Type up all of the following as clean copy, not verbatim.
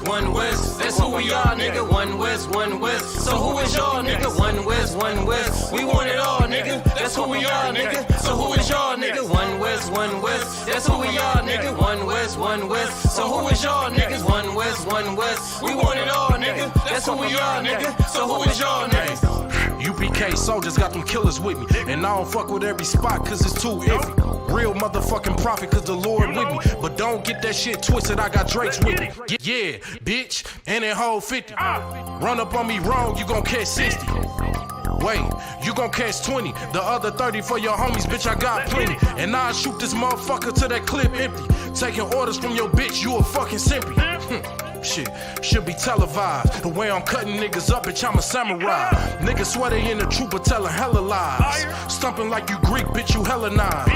one West. That's who we are, nigga. One West, one West. So who is y'all, nigga? One West, one West. We want it all, nigga. That's who we are, nigga. So who is y'all, nigga? One West, one West. That's who we are, nigga. One West, one West. So who is y'all, niggas? One West, one West. We want it all, nigga. That's who we are, nigga. So who is y'all, niggas? UPK soldiers got them killers with me, and I don't fuck with every spot cause it's too iffy. Real motherfucking prophet cause the Lord with me, but don't get that shit twisted, I got Drake's with me. Yeah, bitch, and that whole 50. Run up on me wrong, you gon' catch 60. Wait, you gon' catch 20. The other 30 for your homies, bitch, I got plenty. And I'll shoot this motherfucker till that clip empty. Taking orders from your bitch, you a fucking simpy. Shit, should be televised. The way I'm cutting niggas up, bitch, I'm a samurai. Niggas swear they in the truth, but telling hella lies. Stumping like you Greek, bitch, you Hellenized.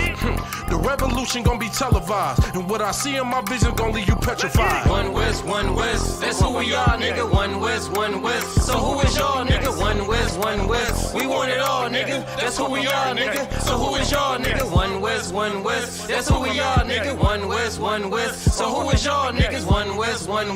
The revolution gon' be televised, and what I see in my vision gon' leave you petrified. One West, that's who we are, nigga. One West. So who is y'all, nigga? One West. We want it all, nigga. That's who we are, nigga. So who is y'all, nigga? One West. That's who we are, nigga. One West. So who is y'all, niggas? One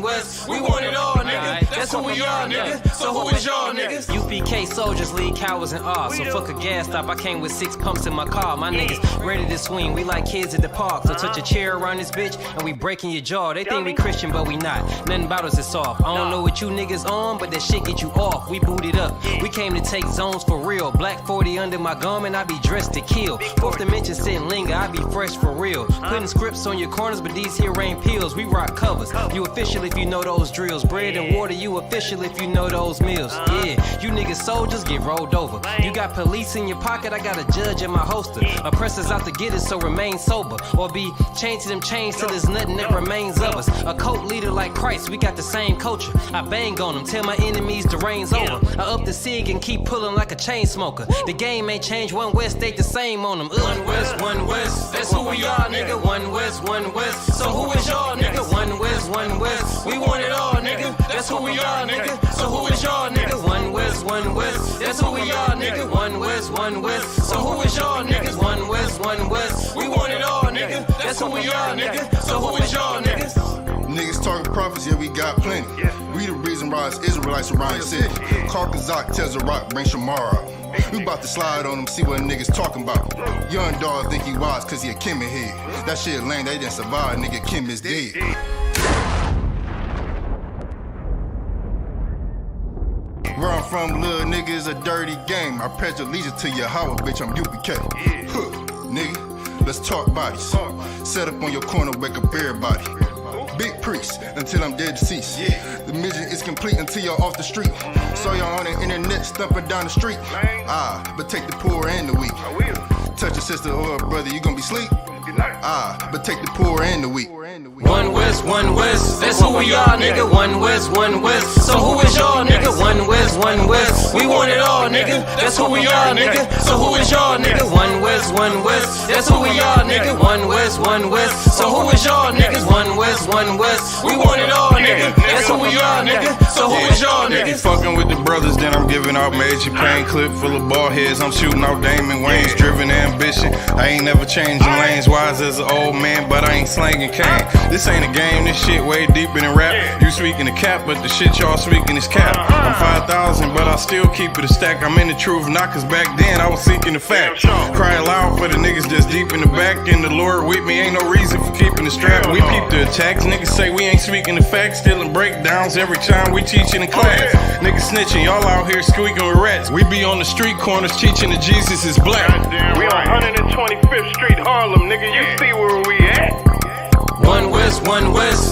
West. We want it all, nigga. That's who we are, nigga. So who is y'all, niggas? UPK soldiers lead cowards and all. So fuck a gas stop, I came with 6 pumps in my car. My niggas ready to swing, we like kids at the park. So touch a chair around this bitch and we breaking your jaw. They think we Christian, but we not. Nothing about us is soft. I don't know what you niggas on, but that shit get you off. We booted up. We came to take zones for real. Black 40 under my garment, I be dressed to kill. Fourth dimension sitting linger, I be fresh for real. Putting scripts on your corners, but these here ain't pills. We rock covers. You official if you know those drills. Bread and water, you official if you know those meals. Yeah, you niggas soldiers get rolled over. You got police in your pocket, I got a judge in my holster. Oppressors out to get us, so remain sober. Or be chained to them chains till there's nothing that remains of us. A cult leader like Christ, we got the same culture. I bang on them, tell my enemies the reign's over. I up the sig and keep pulling like a chain smoker. The game ain't changed, One West stayed the same on them. One West, that's who we are, nigga. One West. So who is y'all, nigga? One West. We want it all, nigga. That's who we are, nigga. So who is y'all, nigga? One West. That's who we are, nigga. One West. So who is y'all, niggas? One West. We want it all, nigga. That's who we are, nigga. So who is y'all, niggas? Niggas talking prophets, yeah, we got plenty. We the reason why it's Israelites around the city. Call Kazak, tells the rock, bring Shamar out. We about to slide on them, see what niggas talking about. Young dog think he wise cause he a Kim head. That shit lame, they didn't survive, nigga, Kim is dead. Where I'm from, little nigga, is a dirty game. I pledge allegiance to Yahweh, bitch, I'm UPK. Nigga, let's talk bodies. Set up on your corner, wake up everybody. Big priest, until I'm dead deceased. The mission is complete until you're off the street. So y'all on the internet, stumping down the street. But take the poor and the weak. Touch your sister or a brother, you gon' be sleep. But take the poor and the weak. One West, that's who we are, nigga. One West. So who is y'all, nigga? One West. We want it all, nigga. That's who we are, nigga. So who is y'all, nigga? One West. That's who we are, nigga. One West. So who is y'all, niggas? One West. We want it all, nigga. That's who we are, nigga. So who is y'all, niggas? Fucking with the brothers, then I'm giving out major pain. Clip full of ball heads, I'm shooting out Damon Wayne's. Driven ambition, I ain't never changing lanes. Wise as an old man, but I ain't slanging cane. This ain't a game, this shit way deeper than rap. You speaking the cap, but the shit y'all speaking is cap. I'm 5,000, but I still keep it a stack. I'm in the truth, not cause back then I was seeking the fact. Cry aloud for the niggas that's deep in the back. And the Lord with me, ain't no reason for keeping the strap. We peep the attacks, niggas say we ain't speaking the facts. Stealing breakdowns every time we teaching in class. Niggas snitching, y'all out here squeaking with rats. We be on the street corners teaching that Jesus is black. We on 125th Street, Harlem, nigga, you see where we at? One West,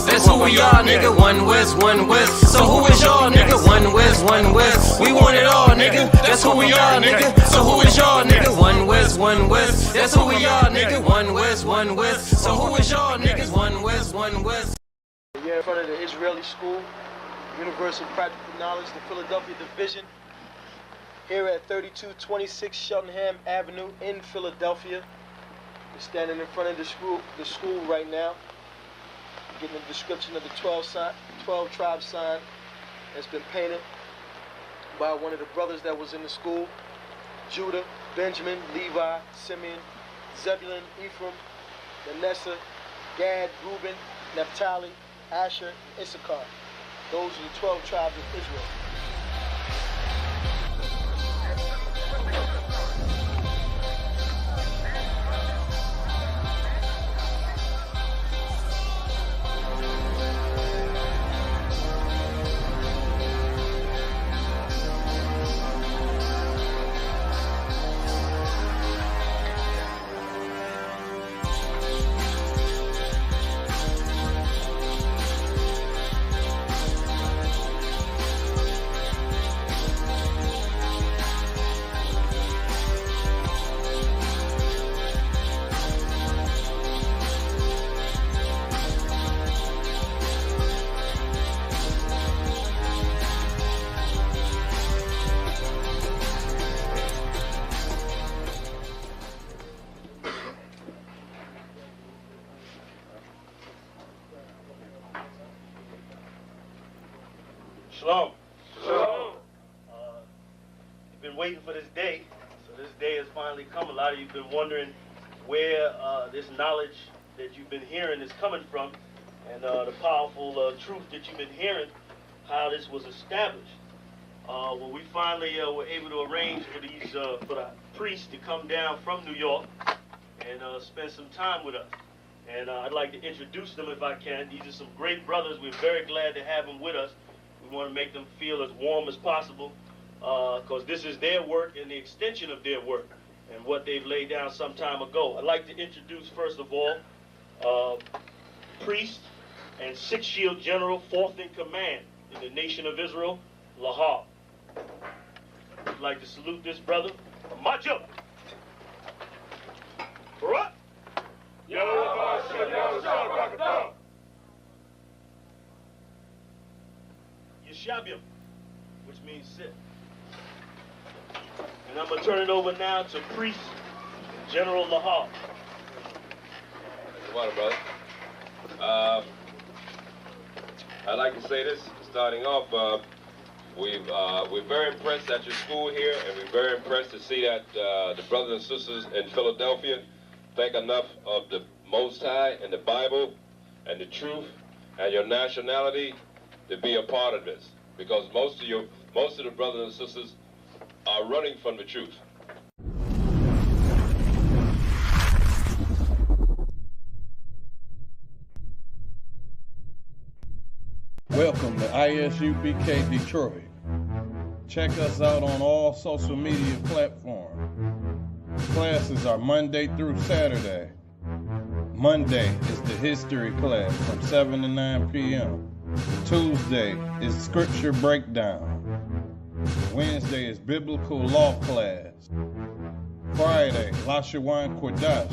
that's who we are, nigga. One West. So who is y'all, nigga? One West. We want it all, nigga. That's who we are, nigga. So who is y'all, nigga? One West. That's who we are, nigga. One West. So who is y'all, niggas? One West. We're in front of the Israeli School, Universal Practical Knowledge, the Philadelphia Division. Here at 3226 Cheltenham Avenue in Philadelphia. We're standing in front of the school right now, getting a description of the 12 tribe sign that's been painted by one of the brothers that was in the school: Judah, Benjamin, Levi, Simeon, Zebulun, Ephraim, Manasseh, Gad, Reuben, Naphtali, Asher, Issachar. Those are the 12 tribes of Israel. Shalom. Shalom. You've been waiting for this day, so this day has finally come. A lot of you have been wondering where this knowledge that you've been hearing is coming from, and the powerful truth that you've been hearing, how this was established. Well, we finally were able to arrange for the priests to come down from New York and spend some time with us. And I'd like to introduce them if I can. These are some great brothers. We're very glad to have them with us. We want to make them feel as warm as possible because this is their work and the extension of their work and what they've laid down some time ago. I'd like to introduce, first of all, priest and Sixth Shield General, 4th in command in the nation of Israel, Lahar. I'd like to salute this brother. Macho! Barak! Yeshabium, which means sit. And I'm going to turn it over now to Priest General Lahar. Come on, brother. I'd like to say this, starting off, we're very impressed at your school here, and we're very impressed to see that the brothers and sisters in Philadelphia think enough of the Most High and the Bible and the truth and your nationality to be a part of this, because most of the brothers and sisters are running from the truth. Welcome to ISUBK Detroit. Check us out on all social media platforms. Classes are Monday through Saturday. Monday is the history class from 7 to 9 p.m. Tuesday is scripture breakdown. Wednesday is biblical law class. Friday, Lashawan Kodash,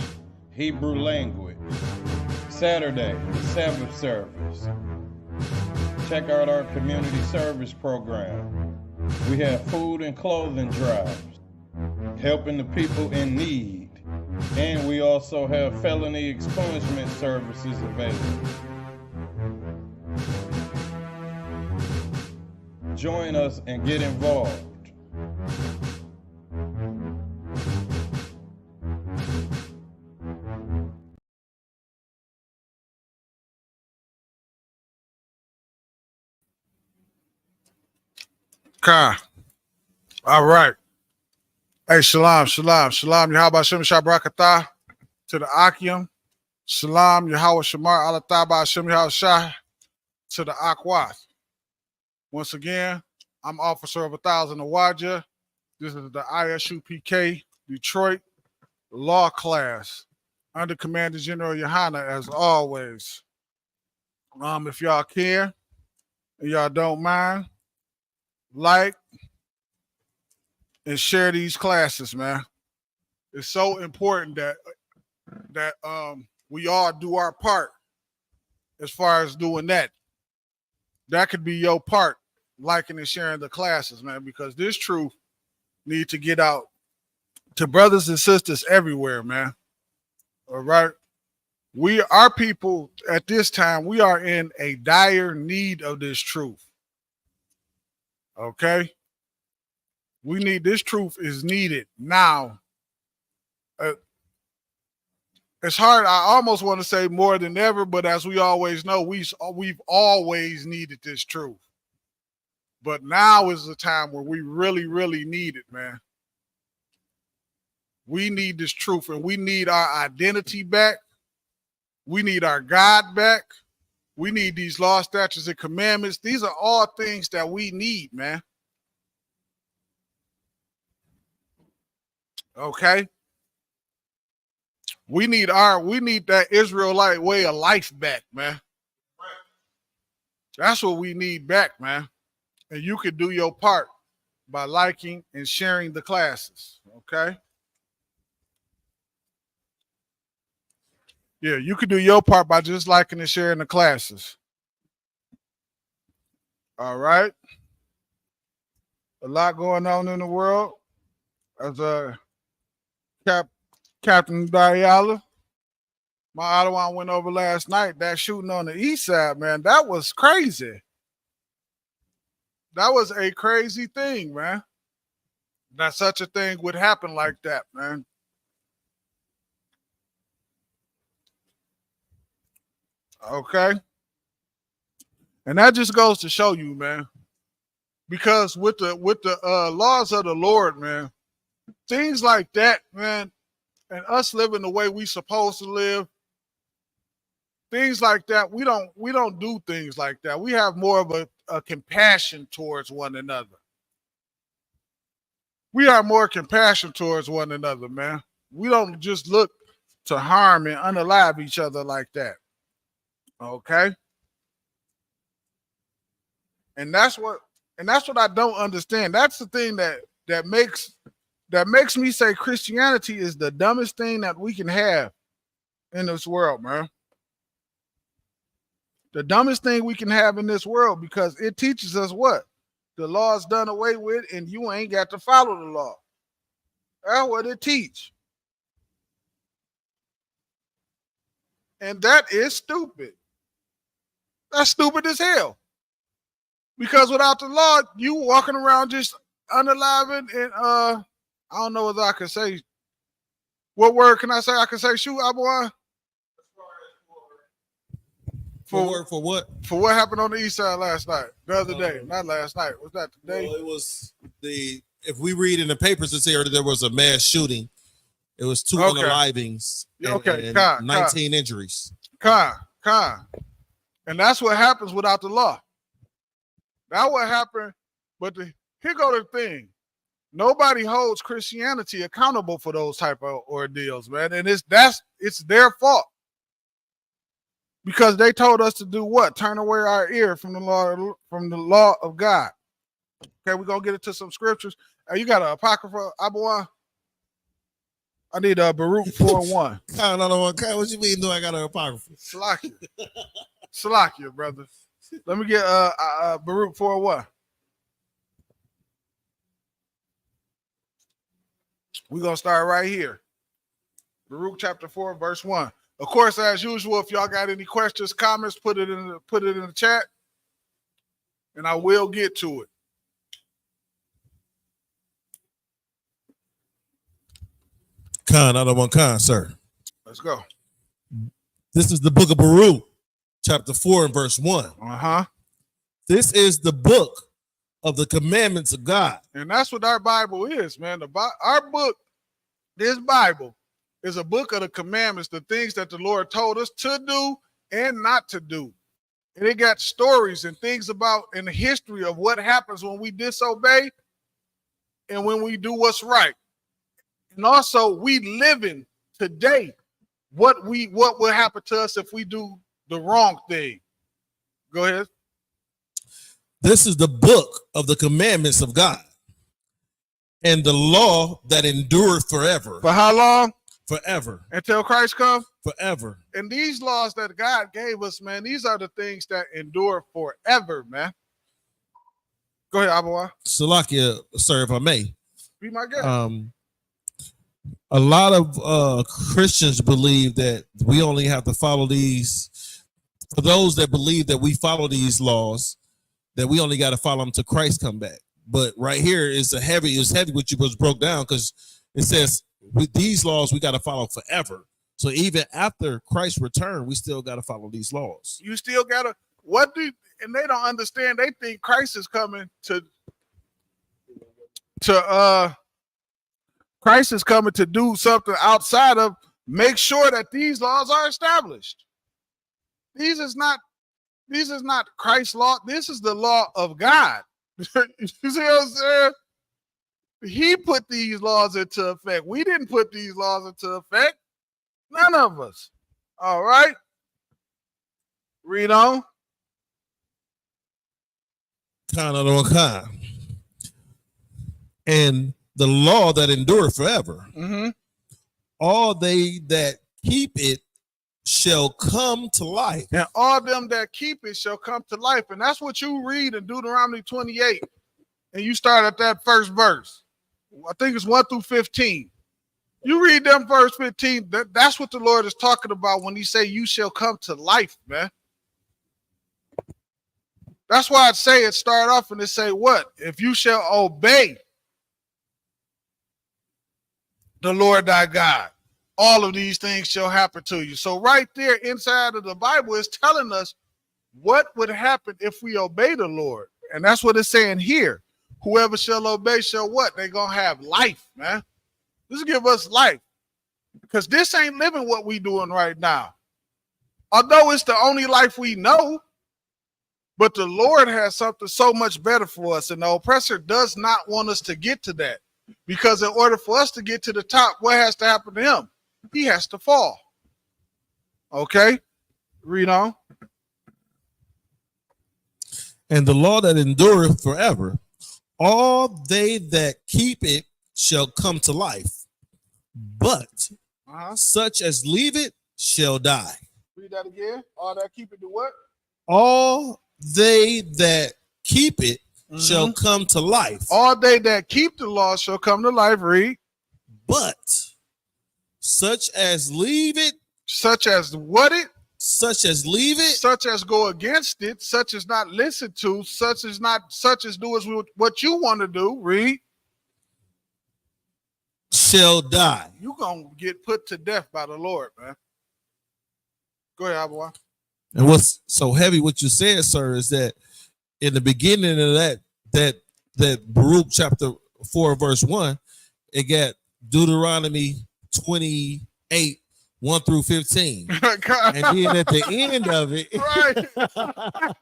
Hebrew language. Saturday, the Sabbath service. Check out our community service program. We have food and clothing drives, helping the people in need. And we also have felony expungement services available. Join us and get involved. Okay. All right. Hey, shalom, shalom, shalom. Yahweh Shem Shabrakatah to the Akim. Shalom, Yahweh Shamar Alataba Shem Shah to the Akwath. Once again, I'm Officer of 1,000 Awaja. This is the ISUPK Detroit Law Class under Commander General Yohana, as always. If y'all can and y'all don't mind, like and share these classes, man. It's so important that we all do our part as far as doing that. That could be your part, liking and sharing the classes, man, because this truth need to get out to brothers and sisters everywhere, man. All right. Our people at this time, we are in a dire need of this truth. Okay. We need, this truth is needed now. It's hard. I almost want to say more than ever, but as we always know, we've always needed this truth. But now is the time where we really, really need it, man. We need this truth, and we need our identity back. We need our God back. We need these laws, statutes, and commandments. These are all things that we need, man. Okay? We need that Israelite way of life back, man. That's what we need back, man. And you can do your part by liking and sharing the classes, okay? Yeah, you can do your part by just liking and sharing the classes. All right. A lot going on in the world. As Captain Diala, my Ottawa went over last night. That shooting on the east side, man, that was crazy. That was a crazy thing, man. That such a thing would happen like that, man. Okay. And that just goes to show you, man. Because with the laws of the Lord, man, things like that, man, and us living the way we supposed to live, things like that, we don't do things like that. We have more of a compassion towards one another. We are more compassion towards one another, man. We don't just look to harm and unalive each other like that. Okay? And that's what I don't understand. That's the thing that makes me say Christianity is the dumbest thing that we can have in this world, man. The dumbest thing we can have in this world, because it teaches us what? The law is done away with and you ain't got to follow the law. That's what it teach. And that is stupid. That's stupid as hell. Because without the law, you walking around just unaliving and I don't know whether I can say, what word can I say? I can say shoot, Abuan. For what? For what happened on the east side last night, the other day, not last night. Was that today? Well, it was if we read in the papers, it said there was a mass shooting. It was 2 unalivings and 19 injuries. And that's what happens without the law. That's what happened. But here go the thing. Nobody holds Christianity accountable for those type of ordeals, man. And it's their fault. Because they told us to do what? Turn away our ear from the law of God. Okay, we're gonna get into some scriptures. You got an apocrypha, Abuan? I need a Baruch 4:1. What you mean? Do I got an apocrypha? Salakia, brother. Let me get Baruch 4:1. We're gonna start right here. Baruch chapter 4, verse 1. Of course, as usual, if y'all got any questions, comments, put it in the chat, and I will get to it. Sir. Let's go. This is the book of Baruch, chapter 4 and verse 1. This is the book of the commandments of God. And that's what our Bible is, man. Our book, this Bible, is a book of the commandments, the things that the Lord told us to do and not to do. And it got stories and things about in the history of what happens when we disobey and when we do what's right. And also we living today what will happen to us if we do the wrong thing. Go ahead. This is the book of the commandments of God and the law that endureth forever. For how long? Forever. Until Christ comes? Forever. And these laws that God gave us, man, these are the things that endure forever, man. Go ahead, Abuwa. Salakia, sir, if I may. Be my guest. A lot of Christians believe that we only have to follow these. For those that believe that we follow these laws, that we only got to follow them till Christ come back. But right here is heavy what you just broke down, because it says with these laws we got to follow forever. So even after Christ's return, we still got to follow these laws. You still gotta. and they don't understand. They think Christ is coming to do something outside of make sure that these laws are established. These is not Christ's law. This is the law of God. You see what I'm saying? He put these laws into effect. We didn't put these laws into effect. None of us. All right. Read on. And the law that endureth forever. Mm-hmm. All they that keep it shall come to life. And all them that keep it shall come to life. And that's what you read in Deuteronomy 28. And you start at that first verse. I think it's 1 through 15. You read them verse 15. That's what the Lord is talking about when he say you shall come to life, man. That's why I'd say it start off and it say what? If you shall obey the Lord thy God, all of these things shall happen to you. So right there inside of the Bible is telling us what would happen if we obey the Lord. And that's what it's saying here. Whoever shall obey shall what? They're going to have life, man. This give us life. Because this ain't living what we doing right now. Although it's the only life we know, but the Lord has something so much better for us. And the oppressor does not want us to get to that. Because in order for us to get to the top, what has to happen to him? He has to fall. Okay? Read on. And the law that endureth forever, all they that keep it shall come to life. But such as leave it shall die. Read that again. All that keep it do what? All they that keep it shall come to life. All they that keep the law shall come to life. Read. But such as leave it. Such as what it? Such as leave it. Such as go against it. Such as not listen to. Such as do as what you want to do. Read. Shall die. You gonna get put to death by the Lord, man. Go ahead, Abba. And what's so heavy what you said, sir, is that in the beginning of that Baruch chapter 4 verse 1, it got Deuteronomy 28 1 through 15. And then at the end of it, right.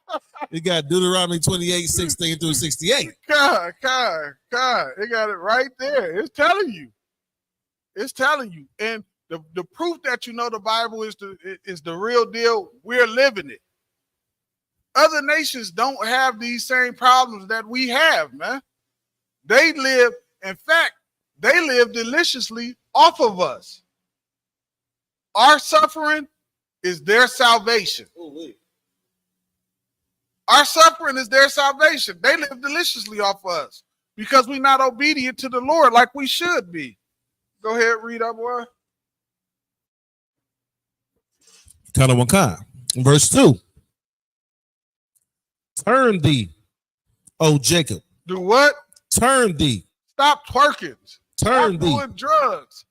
It got Deuteronomy 28 16 through 68. God, it got it right there. It's telling you. It's telling you. And the proof that you know the Bible is the real deal, we're living it. Other nations don't have these same problems that we have, man. They live, in fact, they live deliciously off of us. Our suffering is their salvation. Our suffering is their salvation. They live deliciously off of us because we're not obedient to the Lord like we should be. Go ahead, read up, boy. Verse 2. Turn thee, O Jacob. Do what? Turn thee. Stop twerking. Turn Stop thee. doing drugs.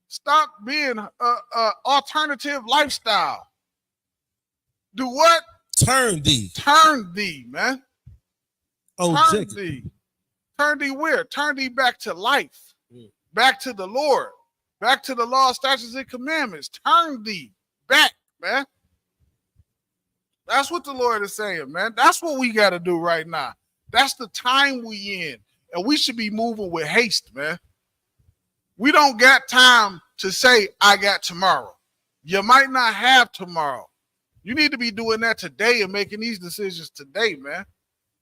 Stop being alternative lifestyle. Do what? Turn thee. Turn thee, man. Oh, turn Jacob. thee. Turn thee where? Turn thee back to life. Back to the Lord. Back to the law, statutes, and commandments. Turn thee back, man. That's what the Lord is saying, man. That's what we got to do right now. That's the time we in. And we should be moving with haste, man. We don't got time to say, I got tomorrow. You might not have tomorrow. You need to be doing that today and making these decisions today, man.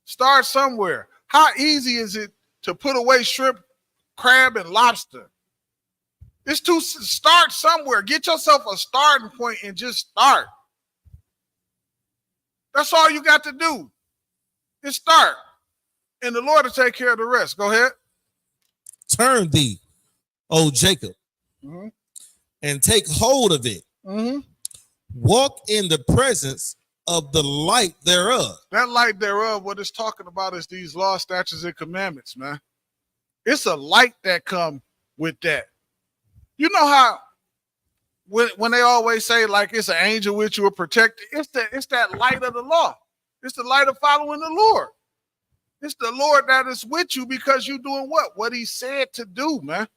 Start somewhere. How easy is it to put away shrimp, crab, and lobster? It's to start somewhere. Get yourself a starting point and just start. That's all you got to do. Is start. And the Lord will take care of the rest. Go ahead. Turn thee, O Jacob, and take hold of it. Walk in the presence of the light thereof. That light thereof, what it's talking about is these law, statutes, and commandments, man. It's a light that come with that. You know how when they always say like it's an angel with you or protected, it's that light of the law. It's the light of following the Lord. It's the Lord that is with you because you're doing what? What he said to do, man.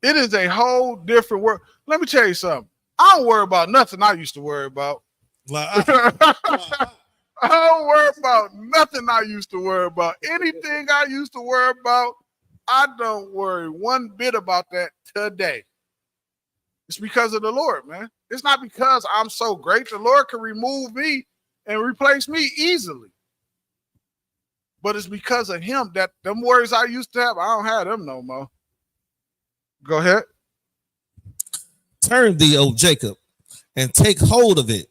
It is a whole different world. Let me tell you something. I don't worry about nothing I used to worry about. I don't worry about nothing I used to worry about. Anything I used to worry about, I don't worry one bit about that today. It's because of the Lord, man. It's not because I'm so great. The Lord can remove me and replace me easily. But it's because of him that them worries I used to have, I don't have them no more. Go ahead. Turn thee, O Jacob, and take hold of it.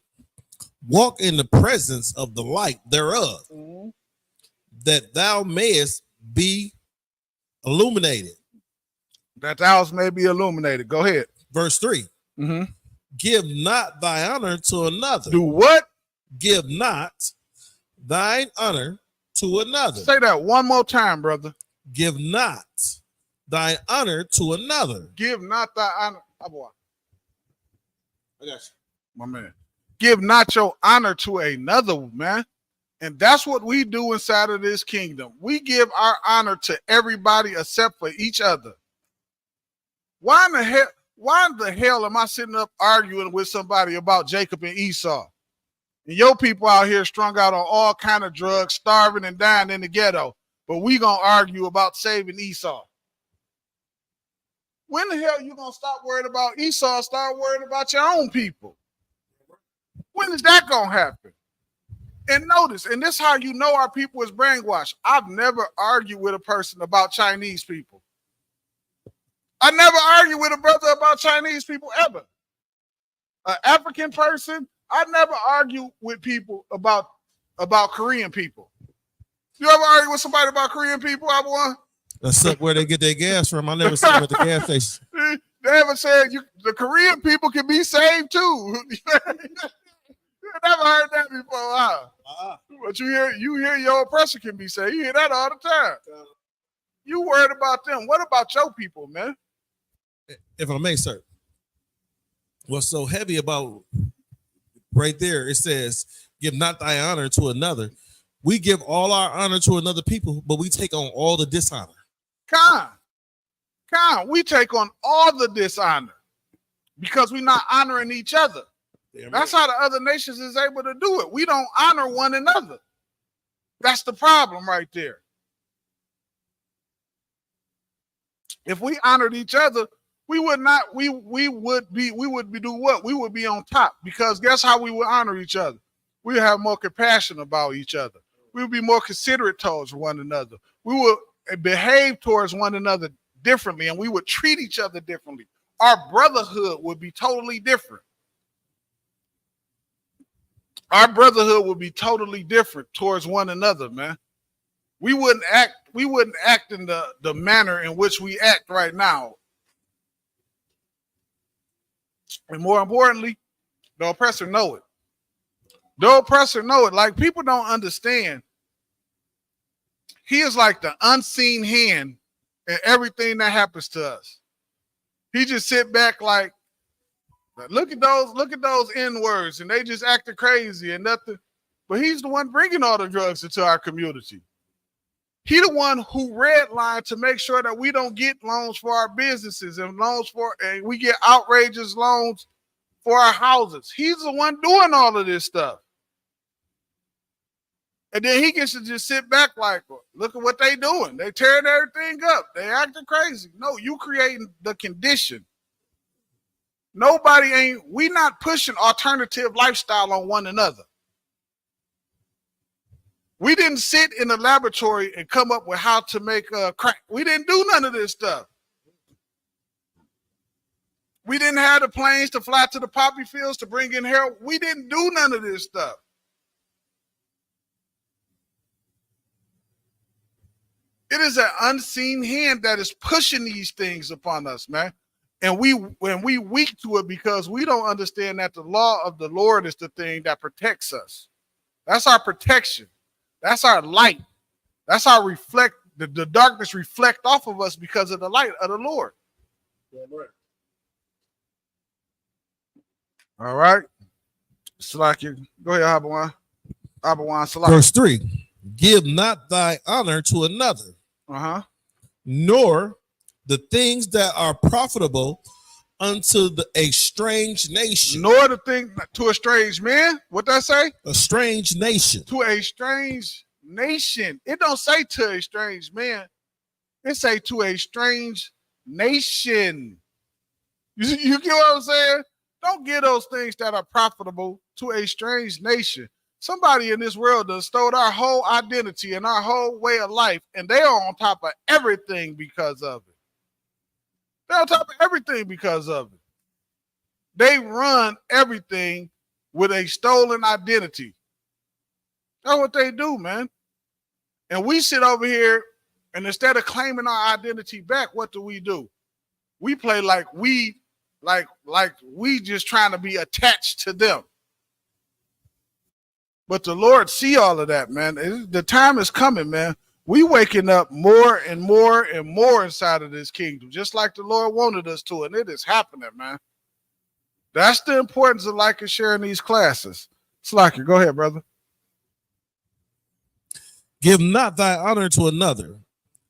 Walk in the presence of the light thereof, that thou mayest be illuminated. That thou may be illuminated. Go ahead. Verse 3. Give not thy honor to another. Do what? Give not thine honor to another. Say that one more time, brother. Give not thine honor to another. Give not thy honor. Oh, boy. I got you. My man. Give not your honor to another, man. And that's what we do inside of this kingdom. We give our honor to everybody except for each other. Why in the hell am I sitting up arguing with somebody about Jacob and Esau? And your people out here strung out on all kind of drugs, starving and dying in the ghetto. But we gonna argue about saving Esau. When the hell you gonna stop worrying about Esau and start worrying about your own people? When is that gonna happen? And notice, and this is how you know our people is brainwashed. I've never argued with a person about Chinese people. I never argue with a brother about Chinese people ever. An African person, I never argue with people about Korean people. You ever argue with somebody about Korean people, Abuan? That's where they get their gas from. I never seen them at the gas station. They haven't said the Korean people can be saved too. You never heard that before, huh? But you hear your oppressor can be saved. You hear that all the time. You worried about them. What about your people, man? If I may, sir. What's so heavy about right there, it says, give not thy honor to another. We give all our honor to another people, but we take on all the dishonor. We take on all the dishonor because we're not honoring each other. That's how the other nations is able to do it. We don't honor one another. That's the problem right there. If we honored each other, we would be do what? We would be on top, because guess how we would honor each other? We would have more compassion about each other. We would be more considerate towards one another. We would behave towards one another differently, and we would treat each other differently. Our brotherhood would be totally different. Our brotherhood would be totally different towards one another, man. We wouldn't act in the manner in which we act right now. And more importantly, the oppressor know it. The oppressor know it. Like, people don't understand. He is like the unseen hand in everything that happens to us. He just sit back like, look at those N words, and they just acting crazy and nothing. But he's the one bringing all the drugs into our community. He the one who redlined to make sure that we don't get loans for our businesses and we get outrageous loans for our houses. He's the one doing all of this stuff. And then he gets to just sit back like, look at what they doing. They tearing everything up. They acting crazy. No, you creating the condition. We not pushing alternative lifestyle on one another. We didn't sit in the laboratory and come up with how to make crack. We didn't do none of this stuff. We didn't have the planes to fly to the poppy fields to bring in heroin. We didn't do none of this stuff. It is an unseen hand that is pushing these things upon us, man. And we weak to it because we don't understand that the law of the Lord is the thing that protects us. That's our protection. That's our light. That's our the darkness reflect off of us because of the light of the Lord. All right. It's like you. Go ahead, Habawan. Abawan Salah. Verse 3. Give not thy honor to another, nor the things that are profitable unto a strange nation. Nor the thing to a strange man. What that say? A strange nation. To a strange nation. It don't say to a strange man. It say to a strange nation. You get what I'm saying? Don't give those things that are profitable to a strange nation. Somebody in this world that stole our whole identity and our whole way of life, and they are on top of everything because of it. They're on top of everything because of it. They run everything with a stolen identity. That's what they do, man. And we sit over here, and instead of claiming our identity back, what do? We play like we just trying to be attached to them. But the Lord see all of that, man. The time is coming, man. We waking up more and more and more inside of this kingdom, just like the Lord wanted us to, and it is happening, man. That's the importance of liking and sharing these classes. Slacker, go ahead, brother. Give not thy honor to another,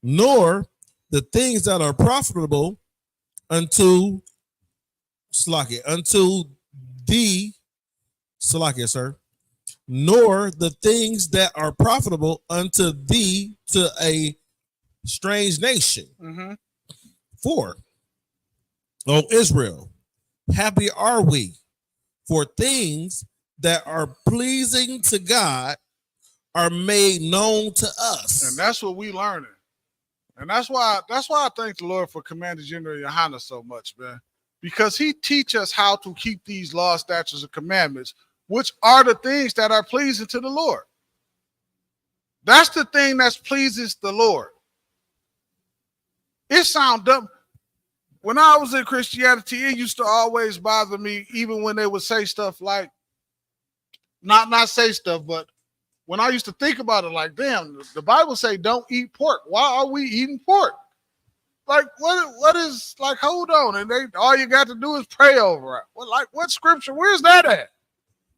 nor the things that are profitable unto thee, Salakia, sir, nor the things that are profitable unto thee to a strange nation. 4. O Israel, happy are we, for things that are pleasing to God are made known to us. And that's what we learning. And that's why I thank the Lord for Commander General Yohana so much, man. Because he teach us how to keep these laws, statutes, and commandments, which are the things that are pleasing to the Lord. That's the thing that pleases the Lord. It sounds dumb. When I was in Christianity, it used to always bother me, even when they would say stuff like, not say stuff, but when I used to think about it, like, damn, the Bible say don't eat pork. Why are we eating pork? Like, what is, like, hold on. And all you got to do is pray over it. What scripture? Where's that at?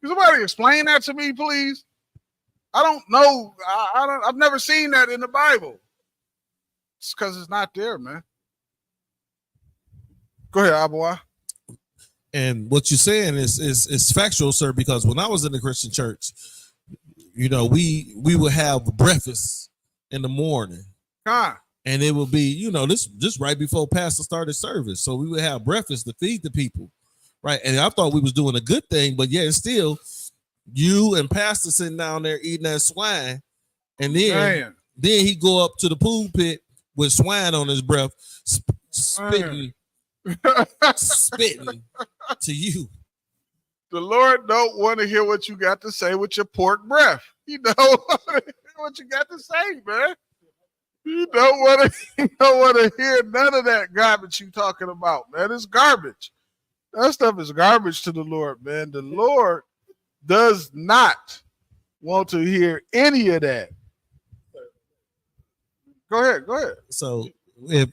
Can somebody explain that to me, please? I don't know. I've never seen that in the Bible. It's because it's not there, man. Go ahead, Abua. And what you're saying is factual, sir, because when I was in the Christian church, you know, we would have breakfast in the morning. And it would be, you know, this just right before pastor started service. So we would have breakfast to feed the people. Right. And I thought we was doing a good thing, but yet still you and pastor sitting down there eating that swine. And then he go up to the pulpit with swine on his breath, spitting to you. The Lord don't want to hear what you got to say with your pork breath. He don't want to hear what you got to say, man. You don't want to hear none of that garbage you talking about, man. It's garbage. That stuff is garbage to the Lord, man. The Lord does not want to hear any of that. Go ahead. So if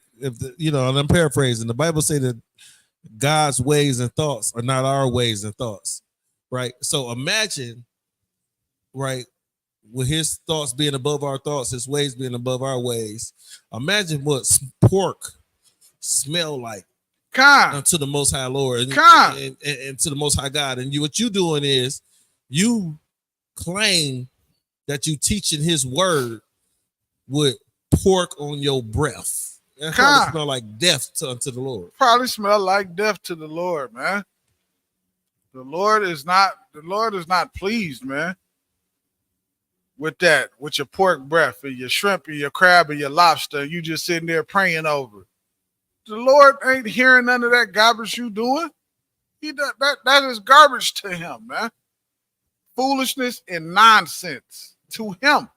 you know, and I'm paraphrasing, the Bible say that God's ways and thoughts are not our ways and thoughts, right? So imagine, right, with his thoughts being above our thoughts, his ways being above our ways. Imagine what pork smell like unto the Most High Lord and to the Most High God. And what you doing is you claim that you teaching his word with pork on your breath. That probably smell like death unto the Lord. Probably smell like death to the Lord, man. The Lord is not pleased, man, with that, with your pork breath and your shrimp and your crab and your lobster. You just sitting there praying over it. The Lord ain't hearing none of that garbage you doing. That is garbage to him, man. Foolishness and nonsense to him.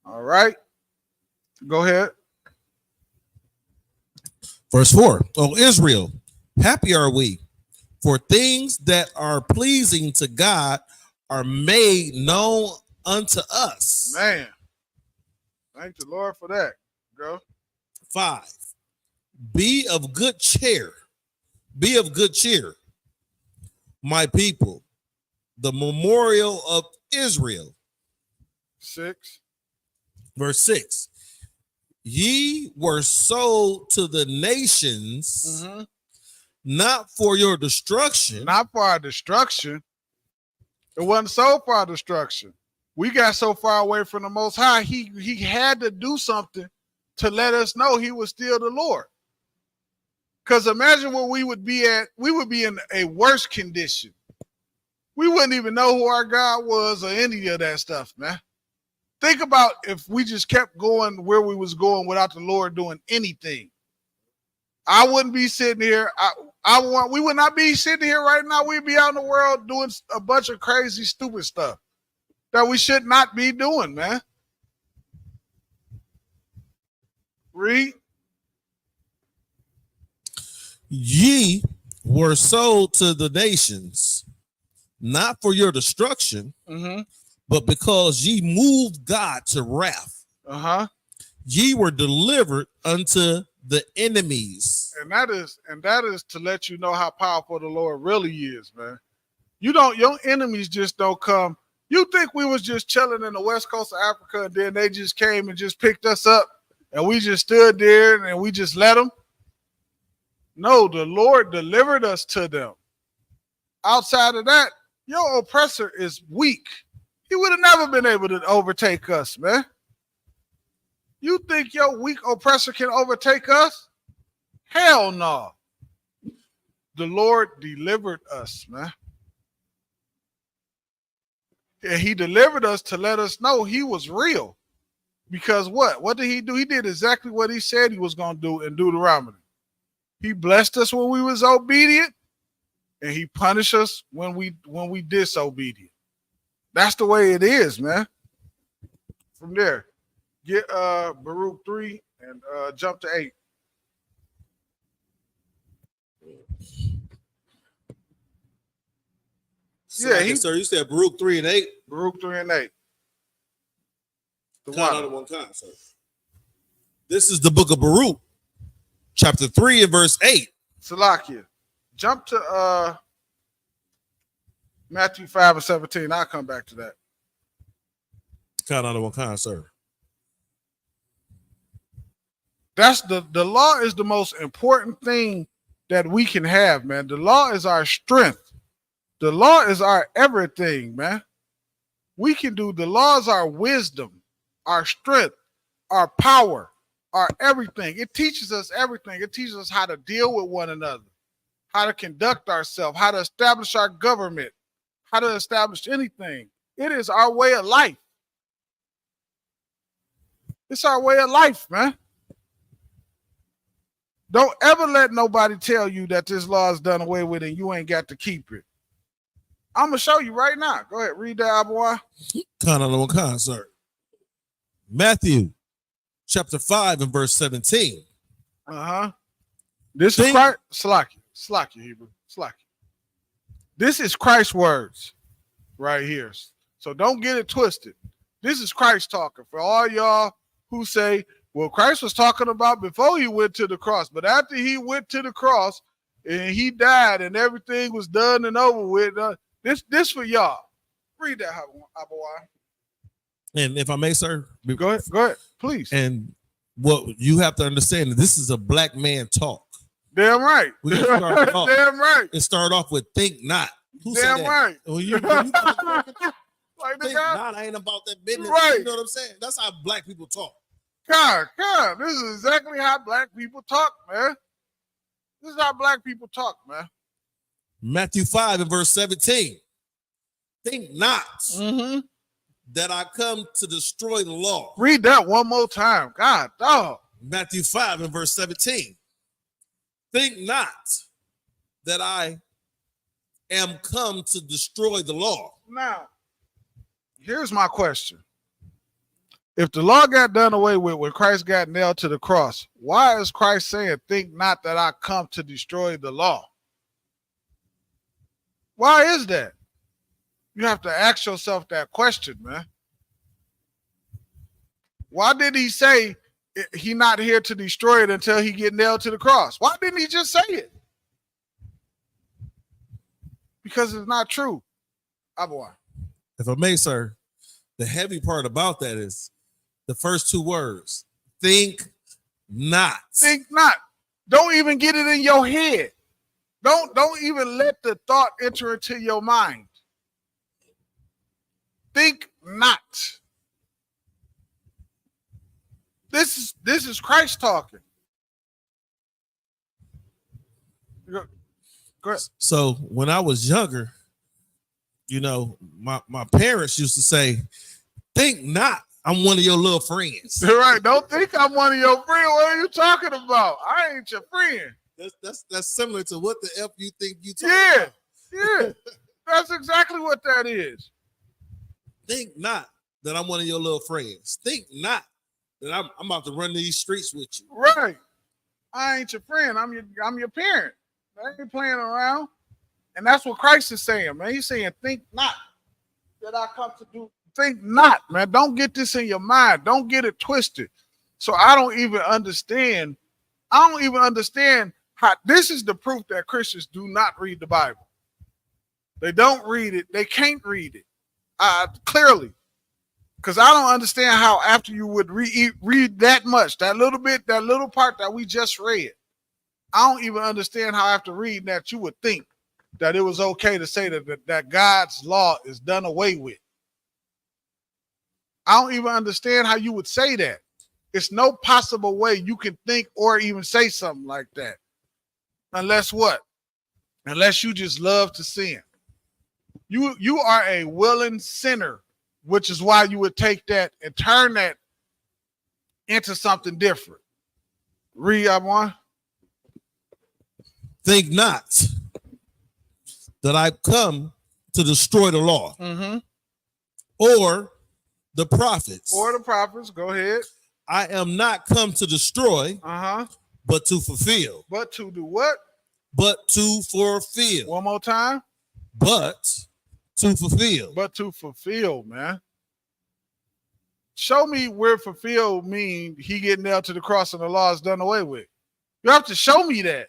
All right. Go ahead. Verse 4. O Israel, happy are we, for things that are pleasing to God are made known unto us. Man. Thank the Lord for that. Go. 5. Be of good cheer. Be of good cheer, my people. The memorial of Israel 6. Verse 6. Ye were sold to the nations, not for your destruction. Not for our destruction. It wasn't sold for our destruction. We got so far away from the Most High, he had to do something to let us know he was still the Lord. Because imagine where we would be at. We would be in a worse condition. We wouldn't even know who our God was or any of that stuff, man. Think about if we just kept going where we was going without the Lord doing anything. I wouldn't be sitting here. We would not be sitting here right now. We'd be out in the world doing a bunch of crazy, stupid stuff that we should not be doing, man. Read. Ye were sold to the nations, not for your destruction, but because ye moved God to wrath. Ye were delivered unto the enemies. And that is to let you know how powerful the Lord really is, man. Your enemies just don't come. You think we was just chilling in the west coast of Africa and then they just came and just picked us up and we just stood there and we just let them? No, the Lord delivered us to them. Outside of that, your oppressor is weak. He would have never been able to overtake us, man. You think your weak oppressor can overtake us? Hell no. The Lord delivered us, man. And he delivered us to let us know he was real. Because what? What did he do? He did exactly what he said he was going to do in Deuteronomy. He blessed us when we was obedient, and he punished us when we disobedient. That's the way it is, man. From there, get Baruch 3 and jump to 8. So you said Baruch 3 and 8? Baruch 3 and 8. Count out of one time, sir. This is the book of Baruch, chapter 3 and verse 8. Salakia. Jump to Matthew 5 and 17. I'll come back to that. Count out of one kind, sir. That's the law is the most important thing that we can have, man. The law is our strength. The law is our everything, man. We can do the law is our wisdom, our strength, our power, our everything. It teaches us everything. It teaches us how to deal with one another, how to conduct ourselves, how to establish our government, how to establish anything. It is our way of life. It's our way of life, man. Don't ever let nobody tell you that this law is done away with and you ain't got to keep it. I'm going to show you right now. Go ahead. Read that, boy. Count out of one kind, sir. Matthew chapter 5 and verse 17. This is Christ. Slack you, Hebrew. Slack you. This is Christ's words right here. So don't get it twisted. This is Christ talking for all y'all who say, well, Christ was talking about before he went to the cross, but after he went to the cross and he died and everything was done and over with, this for y'all. Read that, Abawai. And if I may, sir. Go ahead, please. And what you have to understand, this is a black man talk. Damn right. Damn right. And start off with think not. Who Damn said that? right. Well, like think not ain't about that business. Right. You know what I'm saying? That's how black people talk. God, this is exactly how black people talk, man. This is how black people talk, man. Matthew 5 and verse 17. Think not that I come to destroy the law. Read that one more time. God, dog. Matthew 5 and verse 17. Think not that I am come to destroy the law. Now, here's my question. If the law got done away with when Christ got nailed to the cross, why is Christ saying, think not that I come to destroy the law? Why is that? You have to ask yourself that question, man. Why did he say he not here to destroy it until he get nailed to the cross? Why didn't he just say it? Because it's not true. If I may, sir, the heavy part about that is the first two words. Think not. Think not. Don't even get it in your head. Don't even let the thought enter into your mind. Think not. This is Christ talking. Go ahead. So when I was younger, you know, my parents used to say, think not I'm one of your little friends. Right. Don't think I'm one of your friends. What are you talking about? I ain't your friend. That's similar to what the F you think you talking about. Yeah. That's exactly what that is. Think not that I'm one of your little friends. Think not that I'm about to run these streets with you. Right. I ain't your friend. I'm your parent. I ain't playing around. And that's what Christ is saying, man. He's saying, think not that I come to do. Think not, man. Don't get this in your mind. Don't get it twisted. So I don't even understand how this is the proof that Christians do not read the Bible. They don't read it. They can't read it. Clearly. Because I don't understand how after you would read that much, that little bit, that little part that we just read, I don't even understand how after reading that you would think that it was okay to say that God's law is done away with. I don't even understand how you would say that. It's no possible way you can think or even say something like that. Unless what? Unless you just love to sin. You are a willing sinner, which is why you would take that and turn that into something different. Read, one. Think not that I come to destroy the law or the prophets. Or the prophets. Go ahead. I am not come to destroy, but to fulfill. But to do what? But to fulfill. One more time. But to fulfill. But to fulfill, man. Show me where fulfill mean he get nailed to the cross and the law is done away with. You have to show me that.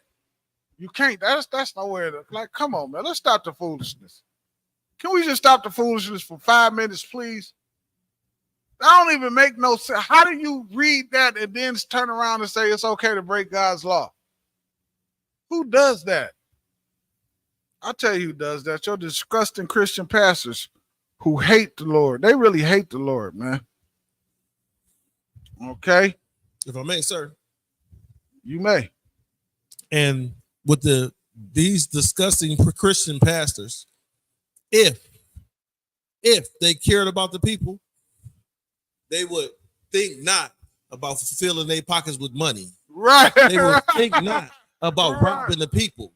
You can't. That's nowhere to, like, come on, man. Let's stop the foolishness. Can we just stop the foolishness for 5 minutes, please? That don't even make no sense. How do you read that and then turn around and say it's okay to break God's law? Who does that? I'll tell you who does that. Your disgusting Christian pastors who hate the Lord. They really hate the Lord, man. Okay? If I may, sir. You may. And with these disgusting Christian pastors, if they cared about the people, they would think not about filling their pockets with money. Right. They would think not about robbing the people.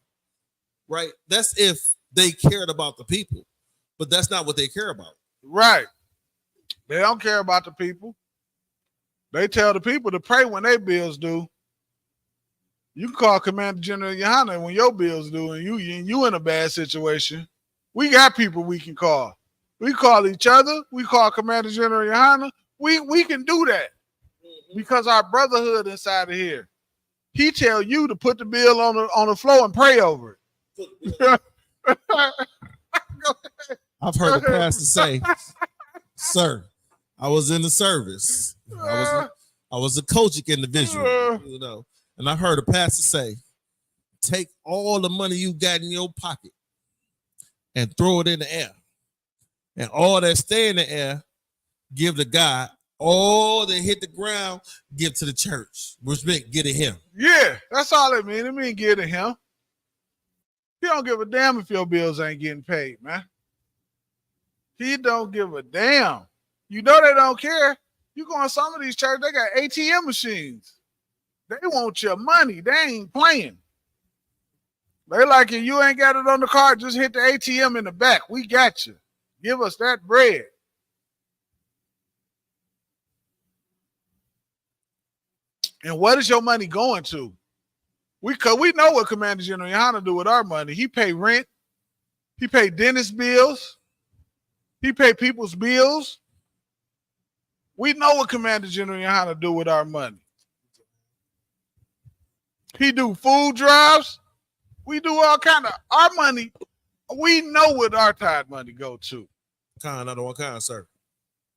Right. That's if they cared about the people, but that's not what they care about. Right. They don't care about the people. They tell the people to pray when their bills due. You can call Commander General Yohana when your bills due and you in a bad situation. We got people we can call. We call each other. We call Commander General Yohana. We can do that because our brotherhood inside of here. He tell you to put the bill on the floor and pray over it. I've heard the pastor say, "Sir, I was in the service. I was a coaching individual, you know." And I heard a pastor say, "Take all the money you got in your pocket and throw it in the air, and all that stay in the air, give to God. All that hit the ground, give to the church," which meant get to him. Yeah, that's all it means. It means get to him. He don't give a damn if your bills ain't getting paid, man. He don't give a damn. You know they don't care. You go in some of these churches, they got ATM machines. They want your money. They ain't playing. They like, if you ain't got it on the card, just hit the ATM in the back. We got you. Give us that bread. And what is your money going to? We know what Commander General Yohana do with our money. He pay rent. He pay dentist bills. He pay people's bills. We know what Commander General Yohana do with our money. He do food drives. We do all kind of our money. We know what our tithe money go to. Kind, not the one kind, sir.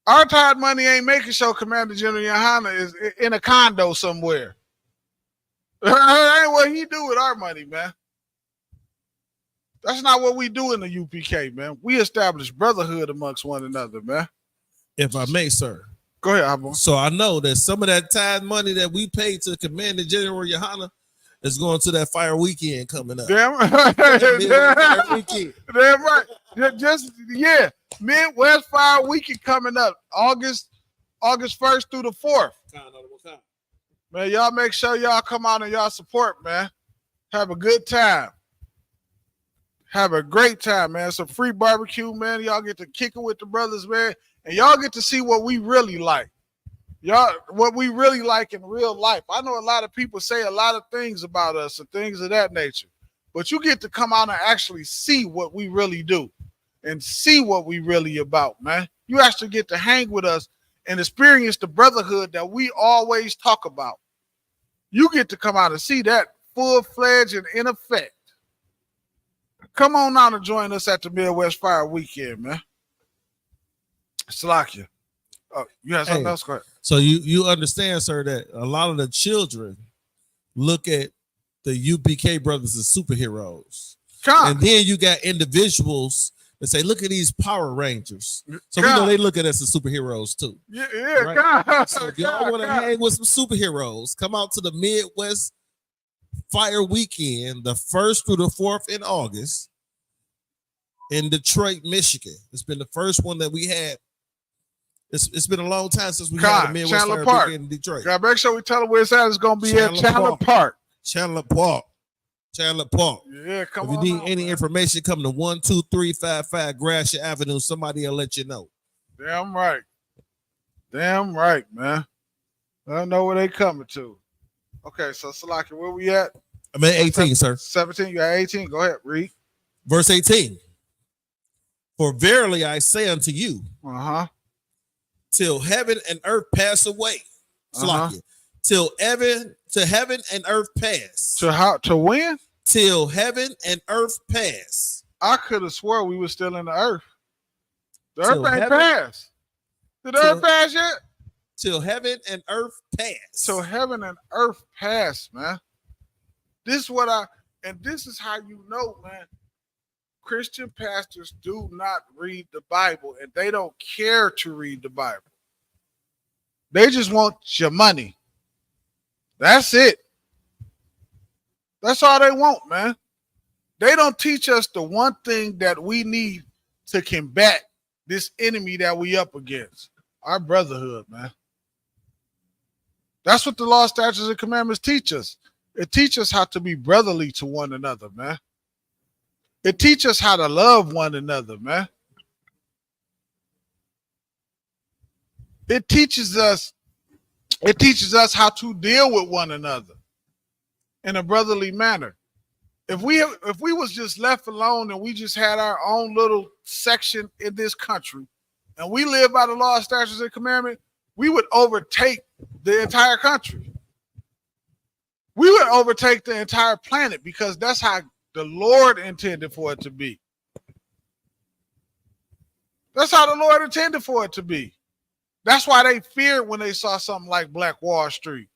Our tithe money ain't making sure Commander General Yohana is in a condo somewhere. That ain't what he do with our money, man. That's not what we do in the UPK, man. We establish brotherhood amongst one another, man. If I may, sir. Go ahead, Abba. So I know that some of that tithe money that we paid to Commander General Yohana is going to that fire weekend coming up. Damn right. Damn right. Midwest Fire Weekend coming up August 1st through the 4th. Man, y'all make sure y'all come out and y'all support, man. Have a good time. Have a great time, man. It's a free barbecue, man. Y'all get to kick it with the brothers, man. And y'all get to see what we really like. What we really like in real life. I know a lot of people say a lot of things about us and things of that nature. But you get to come out and actually see what we really do and see what we really about, man. You actually get to hang with us and experience the brotherhood that we always talk about. You get to come out and see that full-fledged and in effect. Come on out and join us at the Midwest Fire Weekend, man. Salakia. Oh, you have something else? Go ahead. So you understand, sir, that a lot of the children look at the UPK brothers as superheroes. And then you got individuals that say, look at these Power Rangers. So we know they look at us as superheroes too. Yeah, right? So if y'all want to hang with some superheroes, come out to the Midwest Fire Weekend, the 1st through the 4th in August in Detroit, Michigan. It's been the first one that we had. It's been a long time since we had a Midwest Fire Weekend in Detroit. Gotta make sure we tell them where it's at. It's gonna be at Chandler Park. Chandler Park. Yeah, come on. If you need any information, come to 12355 Gratiot Avenue. Somebody will let you know. Damn right, man. I don't know where they coming to. Okay, so Salaki, where we at? I'm at 18, sir. 17, you at 18? Go ahead, read. Verse 18. For verily I say unto you, till heaven and earth pass away. Salakia. Till heaven and earth pass. To when? Till heaven and earth pass. I could have swore we were still in the earth. The earth ain't passed. Did the earth pass yet? Till heaven and earth pass. Till heaven and earth pass, man. This is how you know, man. Christian pastors do not read the Bible, and they don't care to read the Bible. They just want your money. That's it. That's all they want, man. They don't teach us the one thing that we need to combat this enemy that we up against. Our brotherhood, man. That's what the law, statutes, and commandments teach us. It teaches us how to be brotherly to one another, man. It teaches us how to love one another, man. It teaches us how to deal with one another in a brotherly manner. If we was just left alone and we just had our own little section in this country and we live by the law, statutes, and commandments, we would overtake the entire country. We would overtake the entire planet because that's how the Lord intended for it to be. That's how the Lord intended for it to be. That's why they feared when they saw something like Black Wall Street.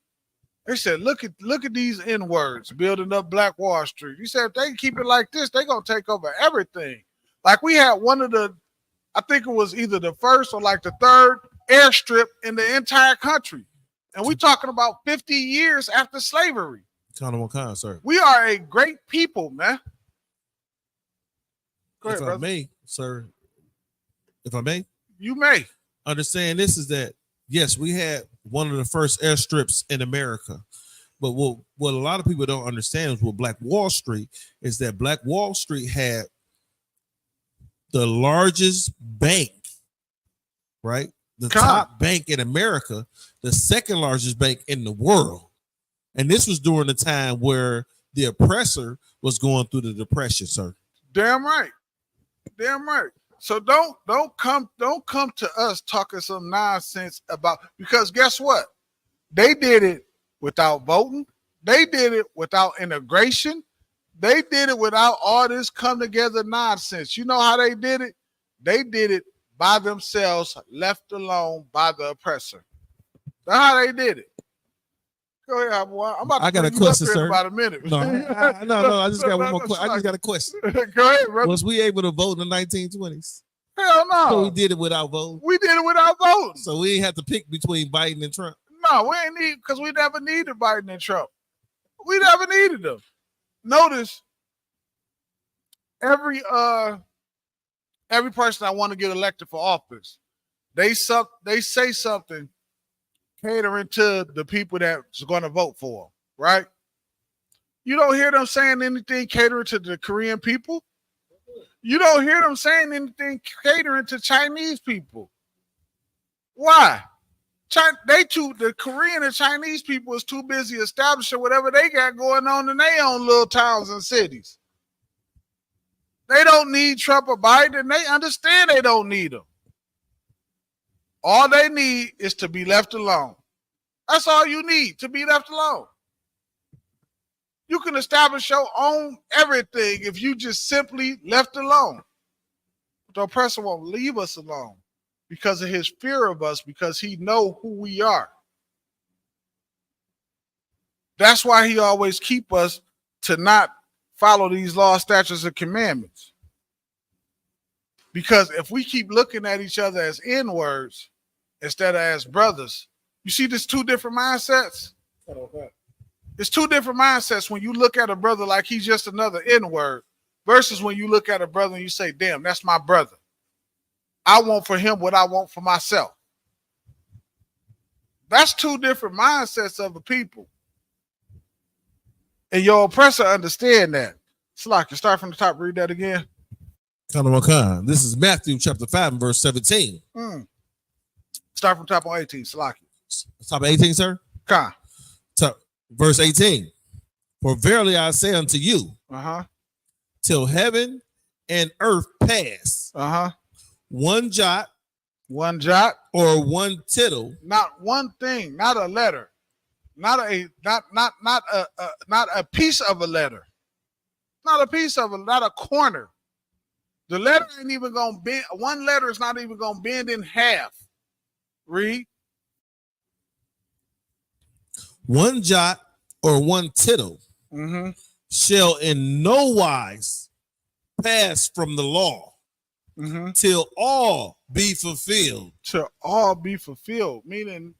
They said, look at these N-words building up Black Wall Street. You said if they keep it like this, they're going to take over everything. Like we had one of the, I think it was either the first or like the third airstrip in the entire country. And we're talking about 50 years after slavery. Sir. We are a great people, man. Go ahead, if brother. I may, sir. If I may. You may. Understand this is that, yes, we had one of the first airstrips in America. But what a lot of people don't understand is with Black Wall Street is that Black Wall Street had the largest bank, right? The top bank in America, the second largest bank in the world. And this was during the time where the oppressor was going through the depression, sir. Damn right. Damn right. So don't come to us talking some nonsense about, because guess what? They did it without voting. They did it without integration. They did it without all this come together nonsense. You know how they did it? They did it by themselves, left alone by the oppressor. That's how they did it. Go ahead, boy. I got a question, sir. In about a minute. No, I just got one more question. I just got a question. Go ahead, brother. Was we able to vote in the 1920s? Hell no. So we did it without voting. We did it without voting. So we ain't have to pick between Biden and Trump. No, we ain't need because we never needed Biden and Trump. We never needed them. Notice every person that want to get elected for office, they say something catering to the people that's going to vote for them, right? You don't hear them saying anything catering to the Korean people. You don't hear them saying anything catering to Chinese people. Why? The Korean and Chinese people is too busy establishing whatever they got going on in their own little towns and cities. They don't need Trump or Biden. They understand they don't need them. All they need is to be left alone. That's all you need, to be left alone. You can establish your own everything if you just simply left alone. The oppressor won't leave us alone because of his fear of us, because he know who we are. That's why he always keep us to not follow these laws, statutes, and commandments. Because if we keep looking at each other as N-words instead of as brothers, you see there's two different mindsets? It's two different mindsets when you look at a brother like he's just another N-word versus when you look at a brother and you say, damn, that's my brother. I want for him what I want for myself. That's two different mindsets of the people. And your oppressor understand that. Slack, you start from the top, read that again. Khan. This is Matthew chapter 5 and verse 17. Start from top on 18, Slack. Top of 18, sir? Khan. Verse 18. For verily I say unto you, till heaven and earth pass, one jot, or one tittle, not one thing, not a letter, not a piece of a letter, not a corner. The letter ain't even gonna bend. One letter is not even gonna bend in half. Read. One jot or one tittle shall in no wise pass from the law till all be fulfilled. Till all be fulfilled, meaning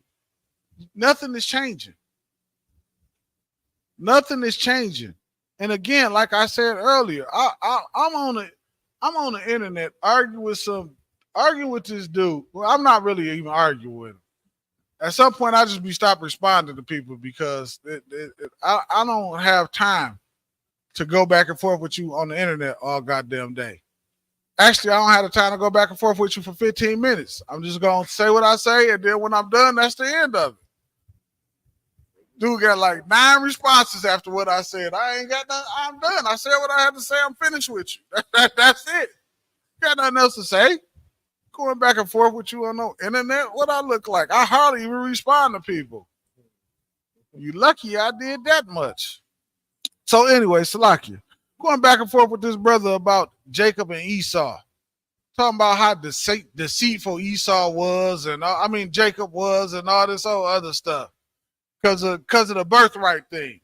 nothing is changing. Nothing is changing. And again, like I said earlier, I'm on the internet arguing with this dude. Well, I'm not really even arguing with him. At some point, I just stop responding to people because I don't have time to go back and forth with you on the internet all goddamn day. Actually, I don't have the time to go back and forth with you for 15 minutes. I'm just going to say what I say, and then when I'm done, that's the end of it. Dude got like 9 responses after what I said. I ain't got nothing. I'm done. I said what I had to say. I'm finished with you. That's it. Got nothing else to say. Going back and forth with you on the internet, what I look like? I hardly even respond to people. You lucky I did that much. So anyway, Salakia, going back and forth with this brother about Jacob and Esau, talking about how deceitful Esau was, and Jacob was, and all this other stuff, because of the birthright thing.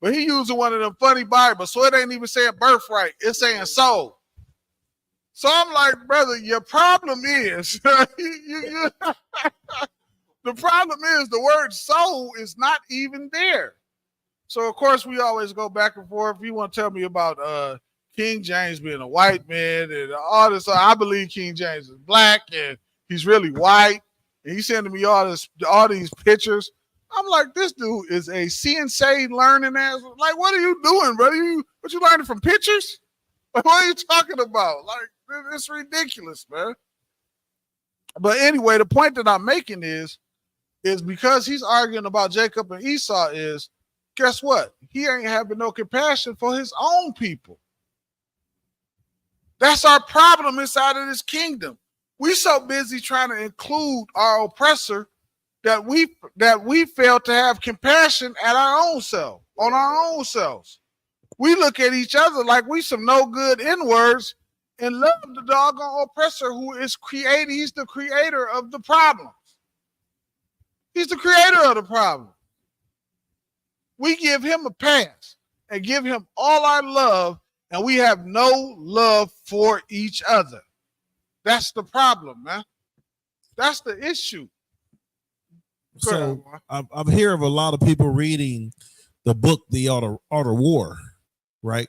But he using one of them funny Bibles, so it ain't even saying birthright; it's saying soul. So I'm like, brother, your problem is the problem is the word soul is not even there. So of course we always go back and forth. If you want to tell me about King James being a white man and all this, I believe King James is black and he's really white. And he's sending me all these pictures. I'm like, this dude is a CNC learning ass. Like, what are you doing, brother? What you learning from pictures? Like, what are you talking about? Like, it's ridiculous, man. But anyway, the point that I'm making is because he's arguing about Jacob and Esau is, guess what? He ain't having no compassion for his own people. That's our problem inside of this kingdom. We so busy trying to include our oppressor that we fail to have compassion at our own self, on our own selves. We look at each other like we some no good N-words and love the doggone oppressor who is creating. He's the creator of the problems. He's the creator of the problem. We give him a pass and give him all our love, and we have no love for each other. That's the problem, man. That's the issue. So I'm hearing of a lot of people reading the book, The Art of War, right?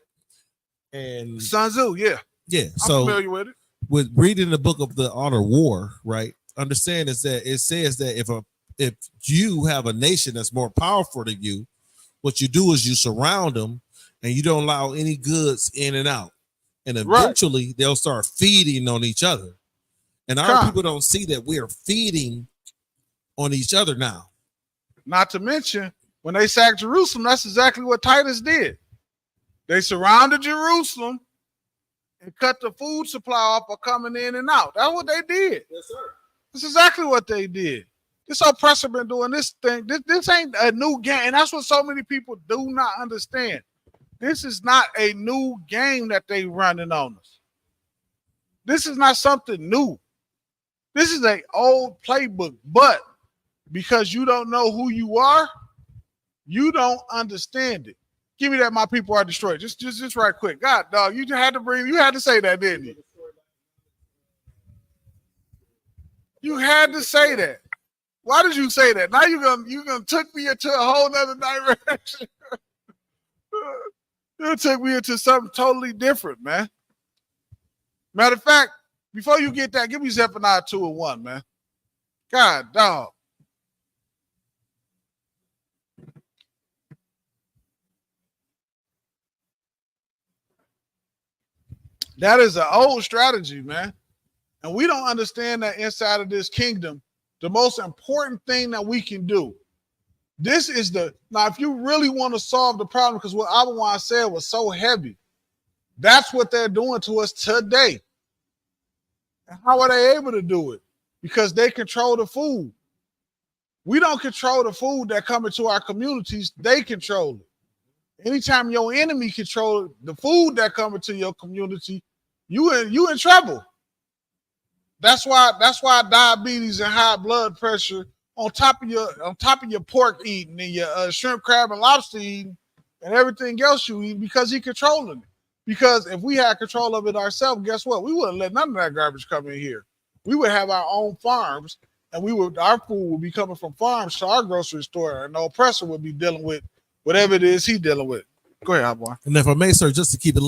And Sun Tzu, yeah. Yeah. I'm familiar with it. With reading the book of The Art of War, right? Understand is that it says that if you have a nation that's more powerful than you, what you do is you surround them and you don't allow any goods in and out. And eventually they'll start feeding on each other. And our people don't see that we are feeding on each other now. Not to mention, when they sacked Jerusalem, that's exactly what Titus did. They surrounded Jerusalem and cut the food supply off for coming in and out. That's what they did. Yes, sir. That's exactly what they did. This oppressor been doing this thing. This ain't a new game. And that's what so many people do not understand. This is not a new game that they running on us. This is not something new. This is an old playbook. But because you don't know who you are, you don't understand it. Give me that my people are destroyed. Just right quick. God, dog, you had to say that, didn't you? You had to say that. Why did you say that? Now you're gonna took me into a whole nother direction. You took me into something totally different, man. Matter of fact, before you get that, give me Zephaniah 2:1, man. God, dog. That is an old strategy, man. And we don't understand that inside of this kingdom, the most important thing that we can do. This is now, if you really want to solve the problem, because what Abawan said was so heavy, that's what they're doing to us today. And how are they able to do it? Because they control the food. We don't control the food that come into our communities. They control it. Anytime your enemy controls the food that come into your community, you in trouble. That's why diabetes and high blood pressure on top of your pork eating and your shrimp, crab, and lobster eating and everything else you eat, because he's controlling it. Because if we had control of it ourselves, guess what? We wouldn't let none of that garbage come in here. We would have our own farms, and our food would be coming from farms to our grocery store, and the oppressor would be dealing with whatever it is he's dealing with. Go ahead, boy. And if I may, sir, just to keep it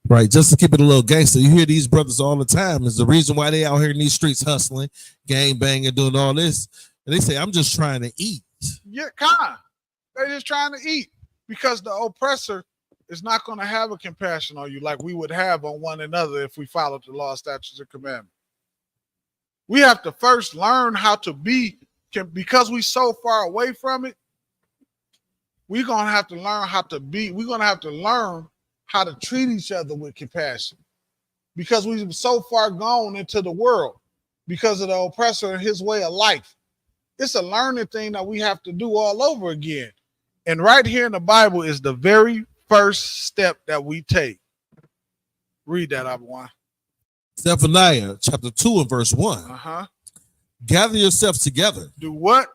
right, just to keep it a little gangster, you hear these brothers all the time. Is the reason why they out here in these streets hustling, gang banging, doing all this. And they say, I'm just trying to eat. Yeah, they're just trying to eat, because the oppressor is not going to have a compassion on you like we would have on one another if we followed the law, statutes, and commandments. We have to first learn how to be, because we're so far away from it. We're going to have to learn how to be. We're going to have to learn how to treat each other with compassion, because we've so far gone into the world because of the oppressor and his way of life. It's a learning thing that we have to do all over again. And right here in the Bible is the very first step that we take. Read that, Abawan. Zephaniah chapter 2 and verse 1. Gather yourselves together. Do what?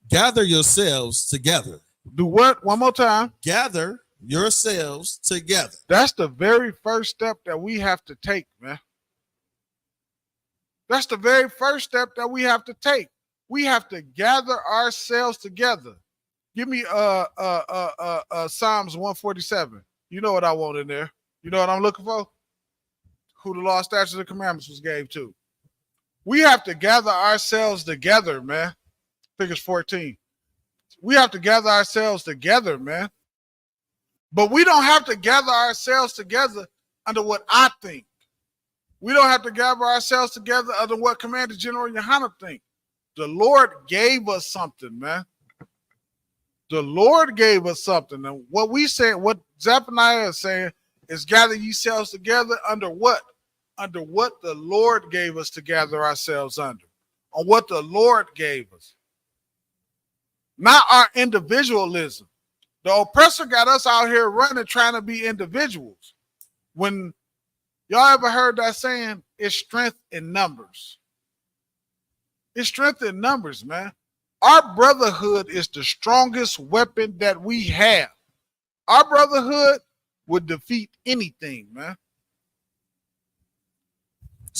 Gather yourselves together. Do what? One more time. Gather yourselves together. That's the very first step that we have to take, man. That's the very first step that we have to take. We have to gather ourselves together. Give me Psalms 147. You know what I want in there. You know what I'm looking for? Who the law, statutes, and commandments was gave to. We have to gather ourselves together, man. I think it's 14. We have to gather ourselves together, man. But we don't have to gather ourselves together under what I think. We don't have to gather ourselves together under what Commander General Yohana think. The Lord gave us something, man. The Lord gave us something. And what we say, what Zephaniah is saying, is gather yourselves together under what? Under what the Lord gave us to gather ourselves under. On what the Lord gave us. Not our individualism. The oppressor got us out here running, trying to be individuals. When Y'all ever heard that saying? It's strength in numbers. It's strength in numbers, man. Our brotherhood is the strongest weapon that we have. Our brotherhood would defeat anything, man.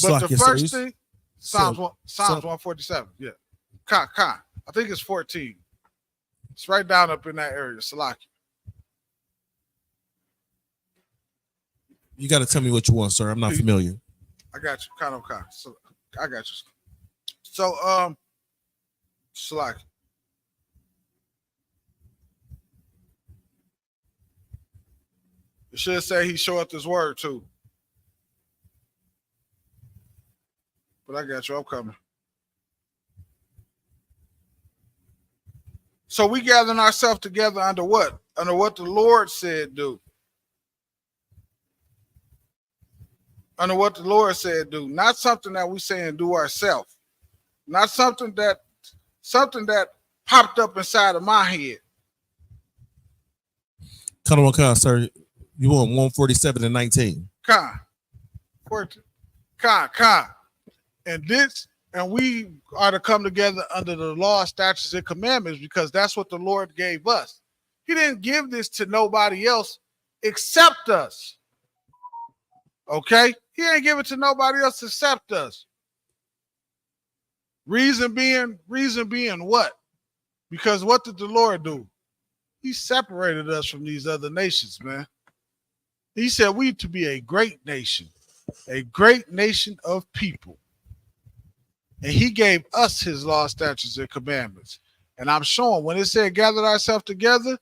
But the first thing, Psalms 147, yeah. Khan. I think it's 14. It's right down up in that area, Salaki. You got to tell me what you want, sir. I'm not familiar. I got you, Khan. So I got you. So, Salaki. It should say he showed his word too. But I got you. I'm coming. So we gathering ourselves together under what? Under what the Lord said do. Under what the Lord said do. Not something that we say and do ourselves. Not something that popped up inside of my head. Khan, sir. You want 147 and 19. Khan. And we are to come together under the law, statutes, and commandments because that's what the Lord gave us. He didn't give this to nobody else except us. Okay? He ain't give it to nobody else except us. Reason being what? Because what did the Lord do? He separated us from these other nations, man. He said we to be a great nation of people. And he gave us his law, statutes, and commandments. And I'm showing when it said gather ourselves together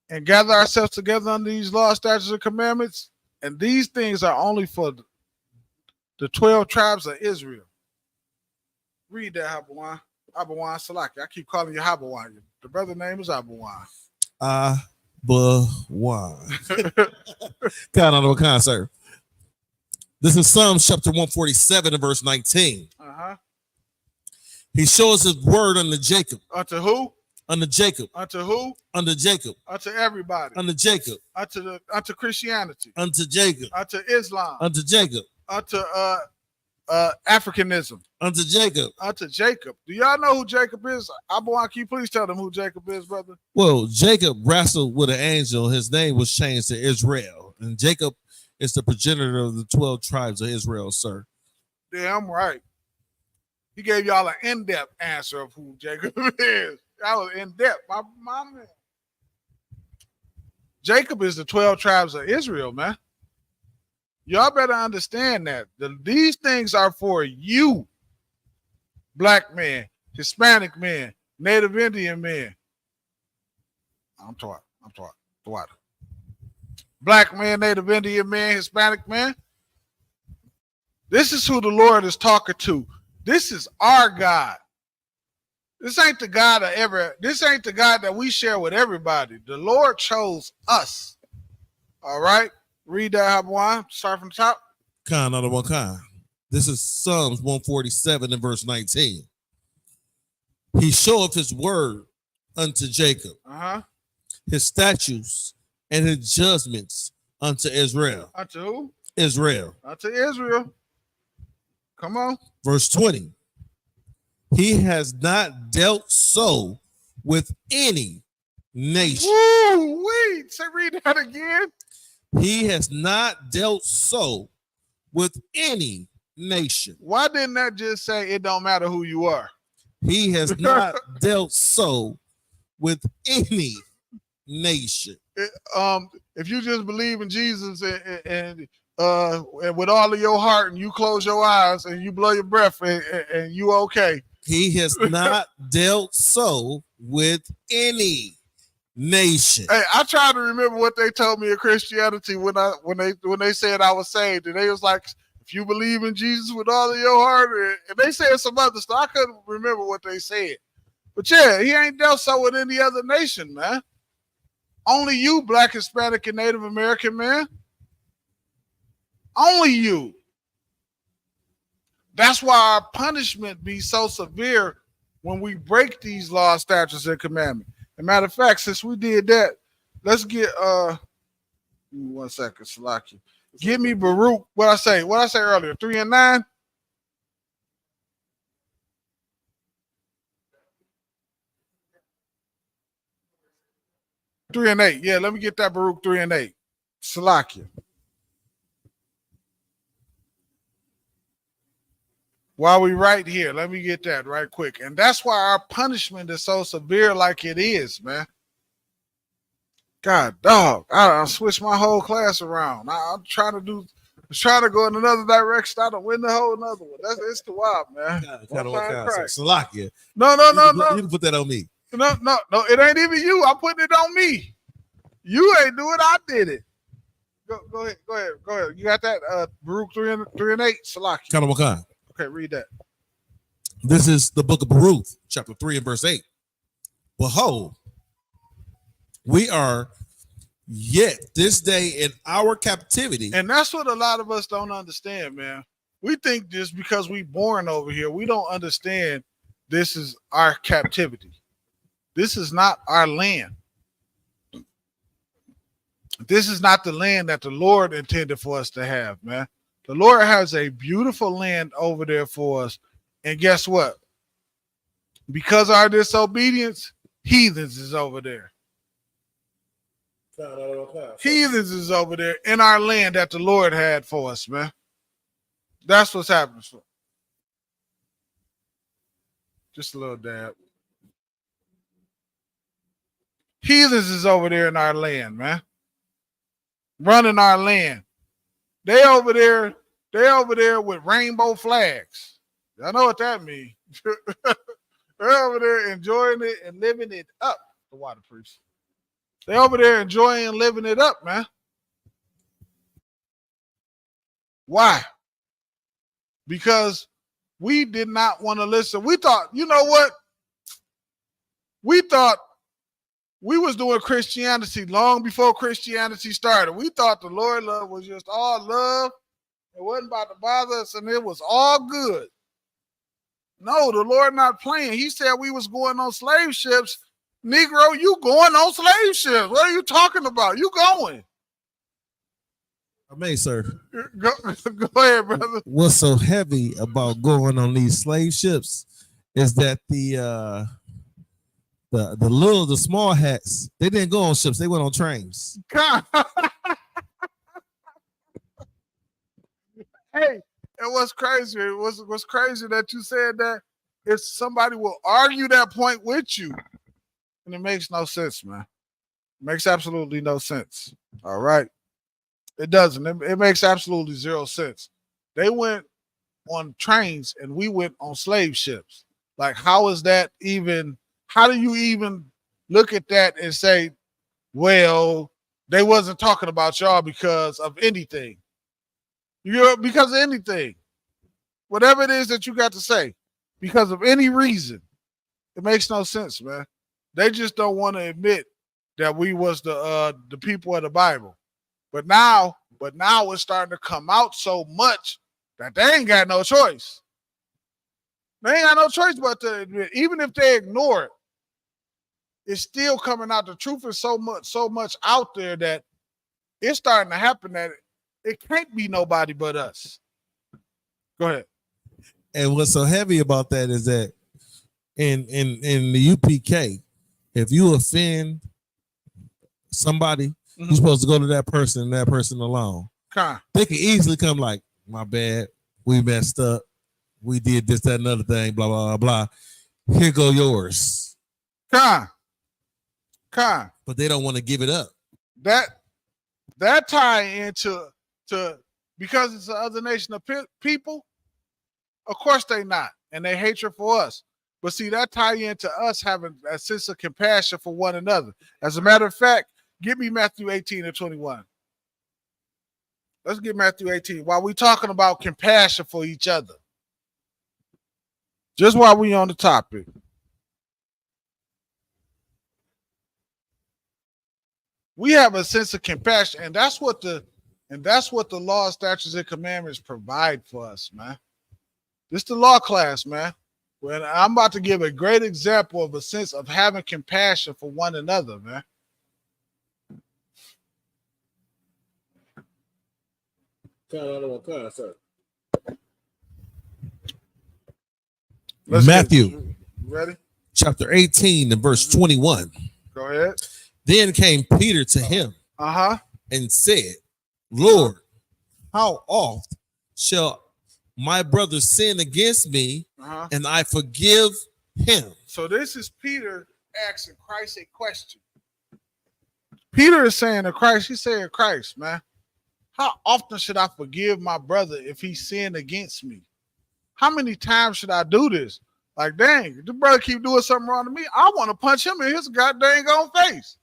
under these law, statutes, and commandments, and these things are only for the 12 tribes of Israel. Read that, Habawan. Habawan Salaki. I keep calling you Habawan. The brother name is Habawan. Khan, sir. This is Psalms chapter 147 and verse 19. He shows his word unto Jacob. Unto who? Unto Jacob. Unto who? Unto Jacob. Unto everybody. Unto Jacob. Unto Christianity. Unto Jacob. Unto Islam. Unto Jacob. Unto Africanism. Unto Jacob. Unto Jacob. Do y'all know who Jacob is? Can you please tell them who Jacob is, brother? Well, Jacob wrestled with an angel. His name was changed to Israel. And Jacob is the progenitor of the 12 tribes of Israel, sir. Damn right. He gave y'all an in-depth answer of who Jacob is. That was in-depth. My man. Jacob is the 12 tribes of Israel, man. Y'all better understand that. These things are for you. Black men, Hispanic men, Native Indian men. I'm taught. Black man, Native Indian man, Hispanic man. This is who the Lord is talking to. This is our God. This ain't the God this ain't the God that we share with everybody. The Lord chose us. All right. Read that, Habawan. Start from the top. Khan. This is Psalms 147 and verse 19. He showeth his word unto Jacob. His statutes and his judgments unto Israel. Unto who? Israel. Unto Israel. Come on. Verse 20. He has not dealt so with any nation. Woo, wait. So read that again. He has not dealt so with any nation. Why didn't that just say it don't matter who you are? He has not dealt so with any nation. If you just believe in Jesus and with all of your heart and you close your eyes and you blow your breath and you okay. He has not dealt so with any nation. Hey, I try to remember what they told me in Christianity when they said I was saved, and they was like, if you believe in Jesus with all of your heart, and they said some other stuff. I couldn't remember what they said, but yeah, he ain't dealt so with any other nation, man. Only you, Black, Hispanic, and Native American, man. Only you. That's why our punishment be so severe when we break these laws, statutes, and commandments. As a matter of fact, since we did that, let's get 1 second, Salaki. Give me Baruch. What I say earlier? 3 and 9. Three and 8. Yeah, let me get that Baruch 3 and 8. Salakia. While we right here, let me get that right quick. And that's why our punishment is so severe like it is, man. God, dog. I switched my whole class around. I'm trying to go in another direction. I don't win the whole another one. It's the wild, man. Salakia. No. You can put that on me. No. It ain't even you. I'm putting it on me. You ain't do it. I did it. Go ahead. You got that? Baruch 3 and 8. Salakia. Kind of kind. Okay, read that. This is the book of Baruch, chapter 3 and verse 8. Behold, we are yet this day in our captivity. And that's what a lot of us don't understand, man. We think just because we born over here, we don't understand this is our captivity. This is not our land. This is not the land that the Lord intended for us to have, man. The Lord has a beautiful land over there for us. And guess what? Because of our disobedience, heathens is over there. Heathens is over there in our land that the Lord had for us, man. That's what's happening. Just a little dab. Heathens is over there in our land, man. Running our land. They over there with rainbow flags. I know what that means. They're over there enjoying it and living it up. The water priest. They over there enjoying and living it up, man. Why? Because we did not want to listen. We thought, you know what? We thought we was doing Christianity long before Christianity started. We thought the Lord love was just all love. It wasn't about to bother us, and it was all good. No, the Lord not playing. He said we was going on slave ships. Negro, you going on slave ships. What are you talking about? You going. I may, sir. Go ahead, brother. What's so heavy about going on these slave ships is that the small hats, they didn't go on ships, they went on trains. Hey, and what's crazy? What's crazy that you said that if somebody will argue that point with you, and it makes no sense, man. It makes absolutely no sense. All right. It doesn't. It makes absolutely zero sense. They went on trains and we went on slave ships. Like, how is that even? How do you even look at that and say, well, they wasn't talking about y'all because of anything? Because of anything. Whatever it is that you got to say, because of any reason. It makes no sense, man. They just don't want to admit that we was the people of the Bible. But now it's starting to come out so much that they ain't got no choice. They ain't got no choice but to admit. Even if they ignore it, it's still coming out. The truth is so much out there that it's starting to happen that it can't be nobody but us. Go ahead. And what's so heavy about that is that in the UPK, if you offend somebody, you're supposed to go to that person and that person alone. They can easily come like, my bad, we messed up, we did this, that, and other thing, blah, blah, blah, blah. Here go yours. But they don't want to give it up. That tie into because it's the other nation of people, of course they not. And they hatred for us. But see, that tie into us having a sense of compassion for one another. As a matter of fact, give me Matthew 18 and 21. Let's get Matthew 18. While we talking about compassion for each other. Just while we on the topic. We have a sense of compassion, and that's what the law, statutes, and commandments provide for us, man. This is the law class, man. When I'm about to give a great example of a sense of having compassion for one another, man. Matthew Ready? chapter 18 and verse 21. Go ahead. Then came Peter to him and said, Lord, how oft shall my brother sin against me and I forgive him? So this is Peter asking Christ a question. Peter is saying to Christ, he's saying, Christ, man, how often should I forgive my brother if he sinned against me? How many times should I do this? Like, dang, if the brother keep doing something wrong to me, I want to punch him in his goddamn own face.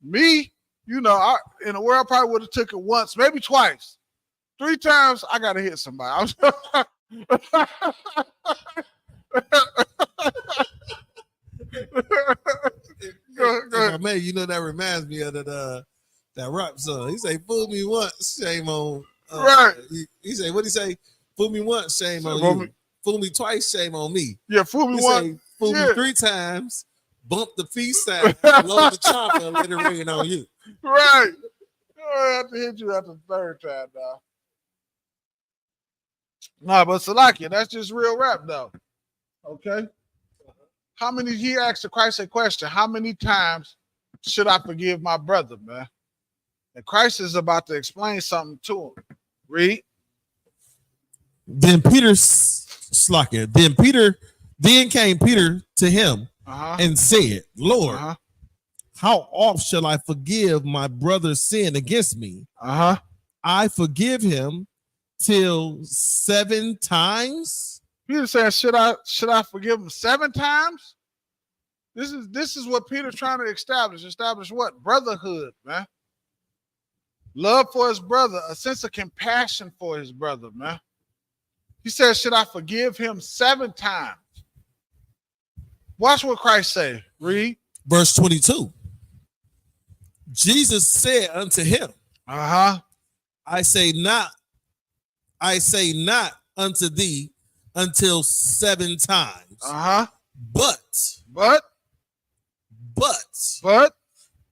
Me, you know, in the world, I probably would have took it once, maybe twice. 3 times, I got to hit somebody. Go ahead. Man, you know, that reminds me of that rap song. He say, fool me once, shame on. Right. He say, what he say? Fool me once, shame on you. Fool me twice, shame on me. Yeah, fool me once. Fool me 3 times, bump the peace sign, load the chopper, and let it rain on you. Right. I have to hit you at the 3rd time, dog. Nah, but Salakia, that's just real rap, though. Okay. How many? He asked Christ a question. How many times should I forgive my brother, man? And Christ is about to explain something to him. Read. Then came Peter to him and said, Lord, how oft shall I forgive my brother's sin against me? I forgive him till 7 times. Peter said, should I forgive him 7 times? This is what Peter's trying to establish. Establish what? Brotherhood, man. Love for his brother, a sense of compassion for his brother, man. He says, should I forgive him 7 times? Watch what Christ say. Read. Verse 22. Jesus said unto him, I say not unto thee until 7 times. But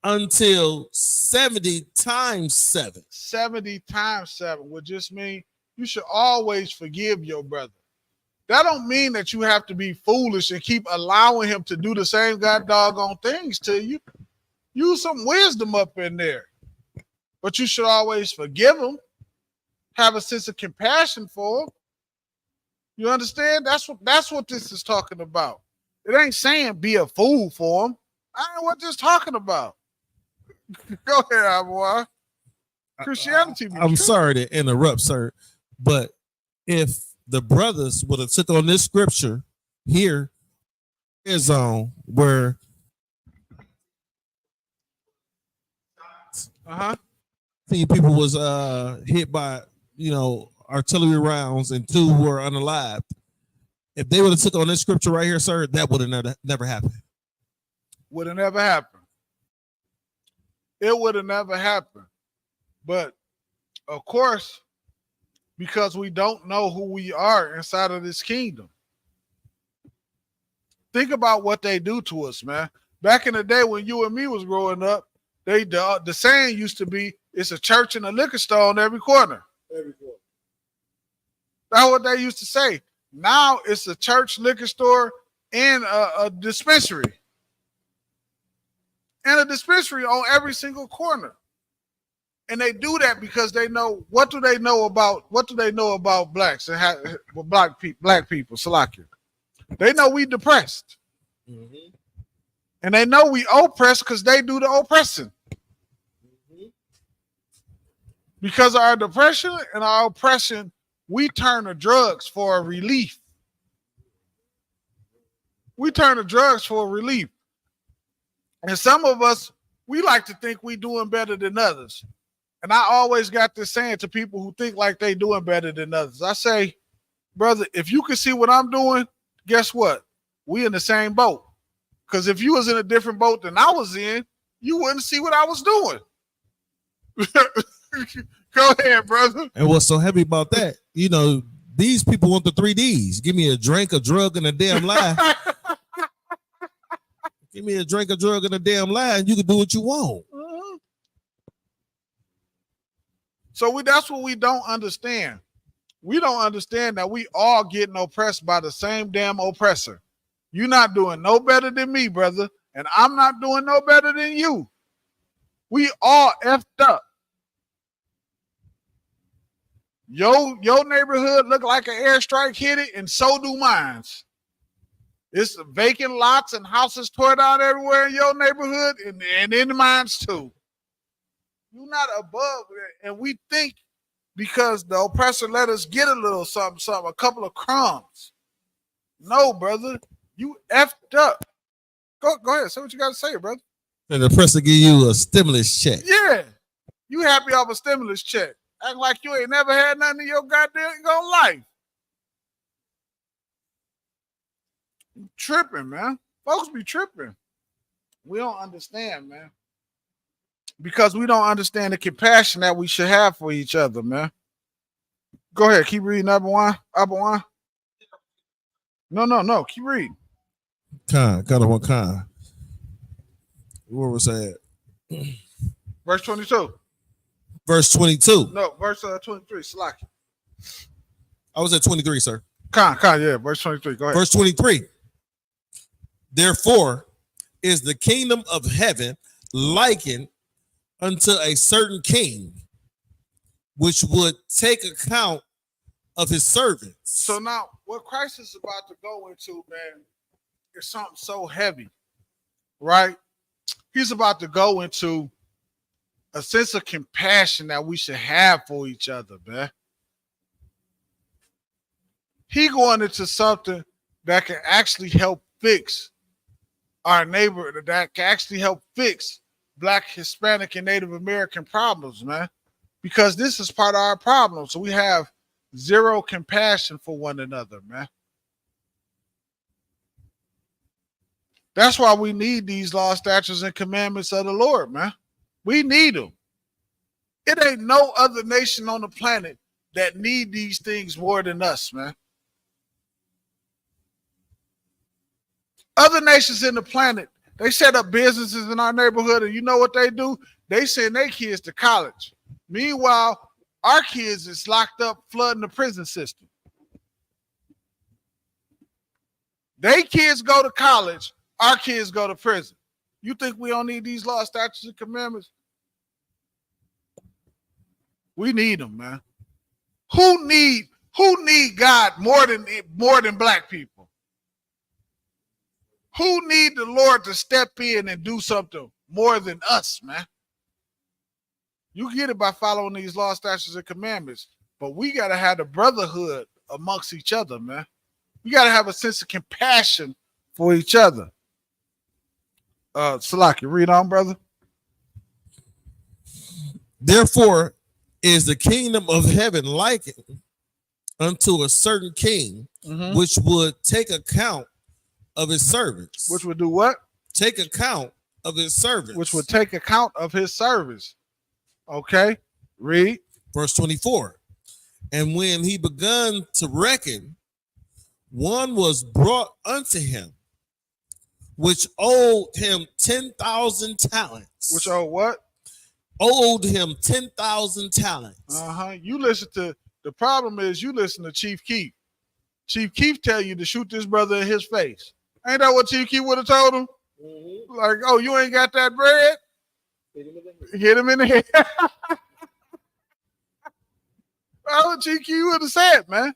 until 70 times 7. 70 times 7 would just mean you should always forgive your brother. That don't mean that you have to be foolish and keep allowing him to do the same god doggone things to you. Use some wisdom up in there. But you should always forgive him. Have a sense of compassion for him. You understand? That's what this is talking about. It ain't saying be a fool for him. I ain't what this talking about. Go ahead, boy. Christianity. I'm sorry to interrupt, sir, but if the brothers would have took on this scripture here is on where people was hit by artillery rounds and 2 were unalived. If they would have took on this scripture right here, sir, that would have never happened. Would have never happened. It would have never happened. But of course, because we don't know who we are inside of this kingdom. Think about what they do to us, man. Back in the day when you and me was growing up, the saying used to be, it's a church and a liquor store on every corner. That's what they used to say. Now it's a church, liquor store, and a dispensary. And a dispensary on every single corner. And they do that because they know, what do they know about blacks and black people, Salakia? They know we depressed. And they know we oppressed because they do the oppressing. Because of our depression and our oppression, we turn to drugs for a relief. We turn to drugs for a relief. And some of us, we like to think we doing better than others. And I always got this saying to people who think like they doing better than others. I say, brother, if you can see what I'm doing, guess what? We in the same boat. Because if you was in a different boat than I was in, you wouldn't see what I was doing. Go ahead, brother. And what's so heavy about that, these people want the 3 Ds. Give me a drink, a drug, and a damn lie. Give me a drink, a drug, and a damn lie, and you can do what you want. So that's what we don't understand. We don't understand that we all getting oppressed by the same damn oppressor. You're not doing no better than me, brother, and I'm not doing no better than you. We all effed up. Your neighborhood look like an airstrike hit it, and so do mine. It's vacant lots and houses tore down everywhere in your neighborhood and in mine too. You're not above it. And we think because the oppressor let us get a little something, a couple of crumbs. No, brother. You effed up. Go ahead. Say what you got to say, brother. And the oppressor give you a stimulus check. Yeah. You happy off a stimulus check. Act like you ain't never had nothing in your goddamn life. You tripping, man. Folks be tripping. We don't understand, man. Because we don't understand the compassion that we should have for each other, man. Go ahead. Keep reading, Abawan. No. Keep reading. Kind of one kind. Where was that? Verse 22. Verse 22. No, verse 23. Slack. I was at 23, sir. Yeah, verse 23. Go ahead. Verse 23. Therefore is the kingdom of heaven likened unto a certain king, which would take account of his servants. So now, what Christ is about to go into, man, is something so heavy, right? He's about to go into a sense of compassion that we should have for each other, man. He going into something that can actually help fix our neighbor, that can actually help fix Black, Hispanic, and Native American problems, man. Because this is part of our problem. So we have zero compassion for one another, man. That's why we need these laws, statutes, and commandments of the Lord, man. We need them. It ain't no other nation on the planet that need these things more than us, man. Other nations in the planet, they set up businesses in our neighborhood, and you know what they do? They send their kids to college. Meanwhile, our kids is locked up flooding the prison system. They kids go to college, our kids go to prison. You think we don't need these laws, statutes, and commandments? We need them, man. Who need God more than Black people? Who need the Lord to step in and do something more than us, man? You get it by following these laws, statutes, and commandments, but we got to have the brotherhood amongst each other, man. We got to have a sense of compassion for each other. Salaki, read on, brother. Therefore is the kingdom of heaven likened unto a certain king, which would take account of his servants. Which would do what? Take account of his servants. Which would take account of his servants. Okay, read. Verse 24. And when he begun to reckon, one was brought unto him, which owed him 10,000 talents. Which owed what? Owed him 10,000 talents. You listen to, the problem is you listen to Chief Keef. Chief Keef tell you to shoot this brother in his face. Ain't that what Chief Keef would have told him? Like, oh, you ain't got that bread? Hit him in the head. That's what Chief Keef would have said, man.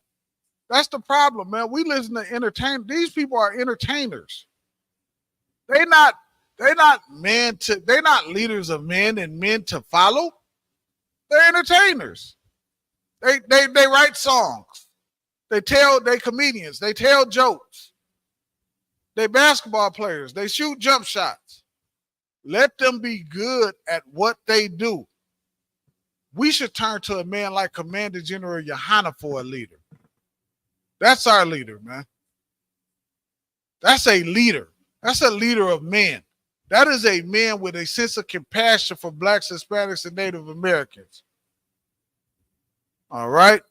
That's the problem, man. We listen to entertain. These people are entertainers. They're not leaders of men and men to follow. They're entertainers. They write songs. They comedians. They tell jokes. They basketball players. They shoot jump shots. Let them be good at what they do. We should turn to a man like Commander General Yohana for a leader. That's our leader, man. That's a leader. That's a leader of men. That is a man with a sense of compassion for Blacks, Hispanics, and Native Americans. All right?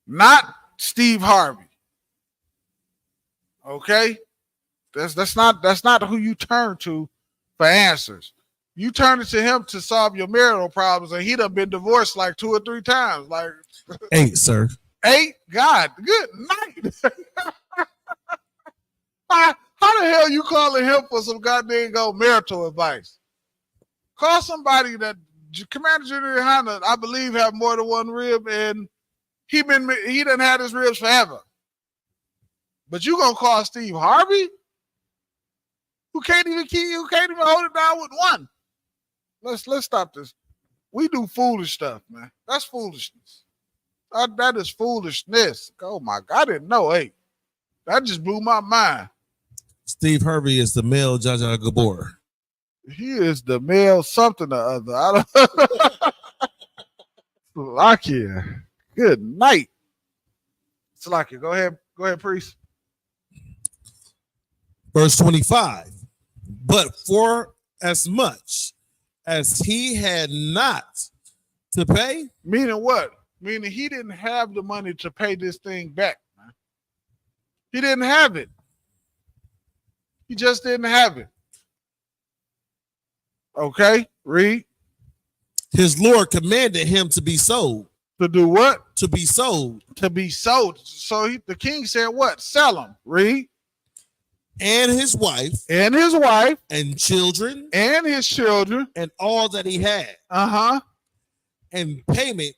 Not Steve Harvey. Okay? That's not who you turn to for answers. You turn it to him to solve your marital problems, and he done been divorced like 2 or 3 times. Like 8, sir. 8? God, good night. How the hell you calling him for some goddamn marital advice? Call somebody that Commander General Hunter, I believe, have more than one rib, and he done had his ribs forever. But you gonna call Steve Harvey, who can't even hold it down with one? Let's stop this. We do foolish stuff, man. That's foolishness. That is foolishness. Oh my God, I didn't know. Hey, that just blew my mind. Steve Harvey is the male Jar Jar Gabor. He is the male something or other. I don't. Salakia. Good night. Salakia, go ahead, priest. Verse 25. But for as much as he had not to pay. Meaning what? Meaning he didn't have the money to pay this thing back, man. He didn't have it. He just didn't have it. Okay, read. His Lord commanded him to be sold. To do what? To be sold. To be sold. So the king said what? Sell him. Read. And his wife. And his wife. And children. And his children. And all that he had. Uh-huh. And payment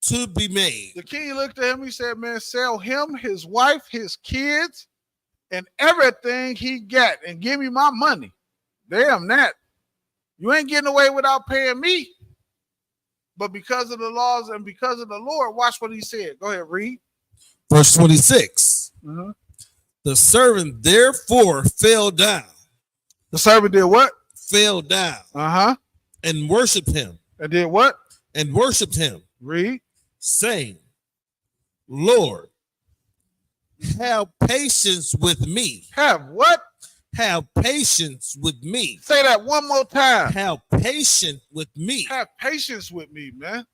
to be made. The king looked at him. He said, man, sell him, his wife, his kids, and everything he got, and give me my money. Damn that. You ain't getting away without paying me. But because of the laws and because of the Lord, watch what he said. Go ahead, read. Verse 26. Mm-hmm. The servant therefore fell down. The servant did what? Fell down. Uh-huh. And worshiped him. And did what? And worshiped him. Read. Saying, Lord, have patience with me. Have what? Have patience with me. Say that one more time. Have patience with me. Have patience with me, man.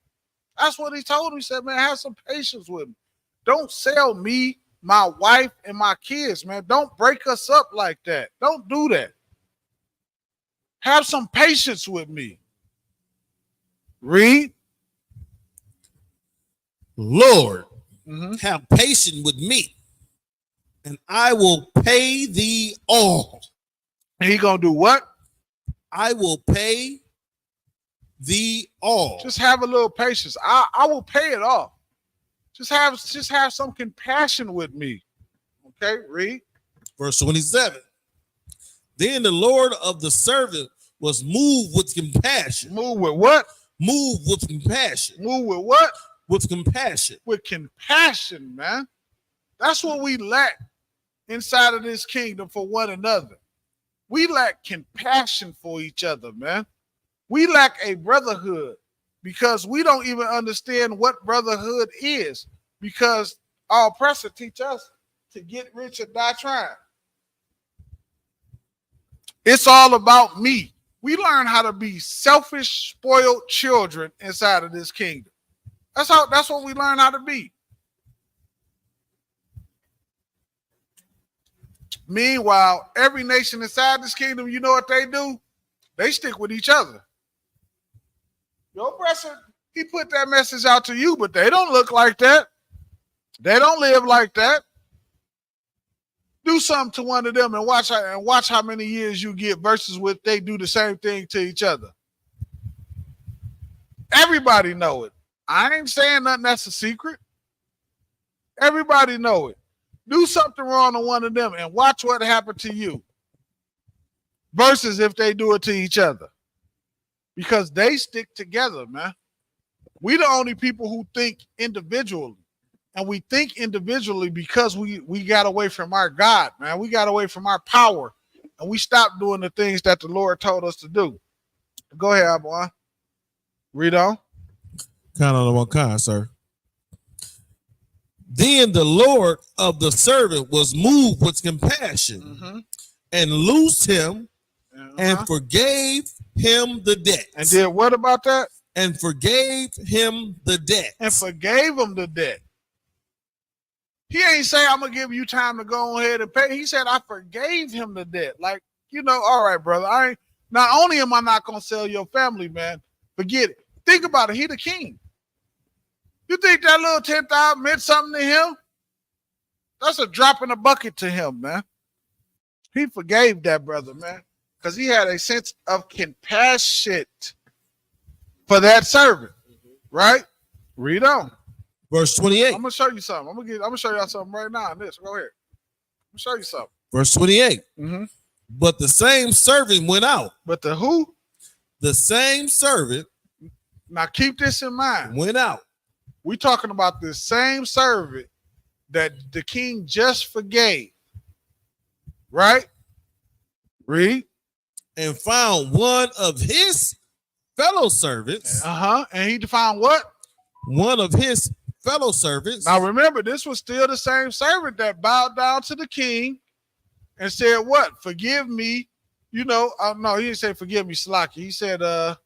That's what he told me. He said, man, have some patience with me. Don't sell me, my wife, and my kids, man. Don't break us up like that. Don't do that. Have some patience with me. Read. Lord, have patience with me, and I will pay thee all. And he gonna do what? I will pay thee all. Just have a little patience. I will pay it off. Just have some compassion with me. Okay, read. Verse 27. Then the Lord of the servant was moved with compassion. Moved with what? Moved with compassion. Moved with what? With compassion. With compassion, man. That's what we lack inside of this kingdom for one another. We lack compassion for each other, man. We lack a brotherhood because we don't even understand what brotherhood is, because our oppressor teach us to get rich or die trying. It's all about me. We learn how to be selfish, spoiled children inside of this kingdom. That's what we learn how to be. Meanwhile, every nation inside this kingdom, you know what they do? They stick with each other. Your oppressor, he put that message out to you, but they don't look like that. They don't live like that. Do something to one of them and watch how many years you get versus what they do the same thing to each other. Everybody know it. I ain't saying nothing that's a secret. Everybody know it. Do something wrong to one of them and watch what happened to you versus if they do it to each other, because they stick together, man. We the only people who think individually, and we think individually because we got away from our God, man. We got away from our power, and we stopped doing the things that the Lord told us to do. Go ahead, boy. Read on. Count on the one kind, sir. Then the Lord of the servant was moved with compassion and loosed him and forgave him the debt. And did what about that? And forgave him the debt. And forgave him the debt. He ain't say, I'm going to give you time to go ahead and pay. He said, I forgave him the debt. Like, all right, brother, Not only am I not gonna sell your family, man, forget it. Think about it. He the king. You think that little 10,000 meant something to him? That's a drop in the bucket to him, man. He forgave that brother, man, because he had a sense of compassion for that servant, right? Read on. Verse 28. I'm gonna show you something. I'm gonna show y'all something right now. This, go ahead. I'm gonna show you something. Verse 28. Mm-hmm. But the same servant went out. But the who? The same servant. Now keep this in mind. Went out. We talking about the same servant that the king just forgave, right? Read. And found one of his fellow servants. And he found what? One of his fellow servants. Now remember, this was still the same servant that bowed down to the king and said, what? Forgive me. You know, no, he didn't say forgive me, Slaki. He said, I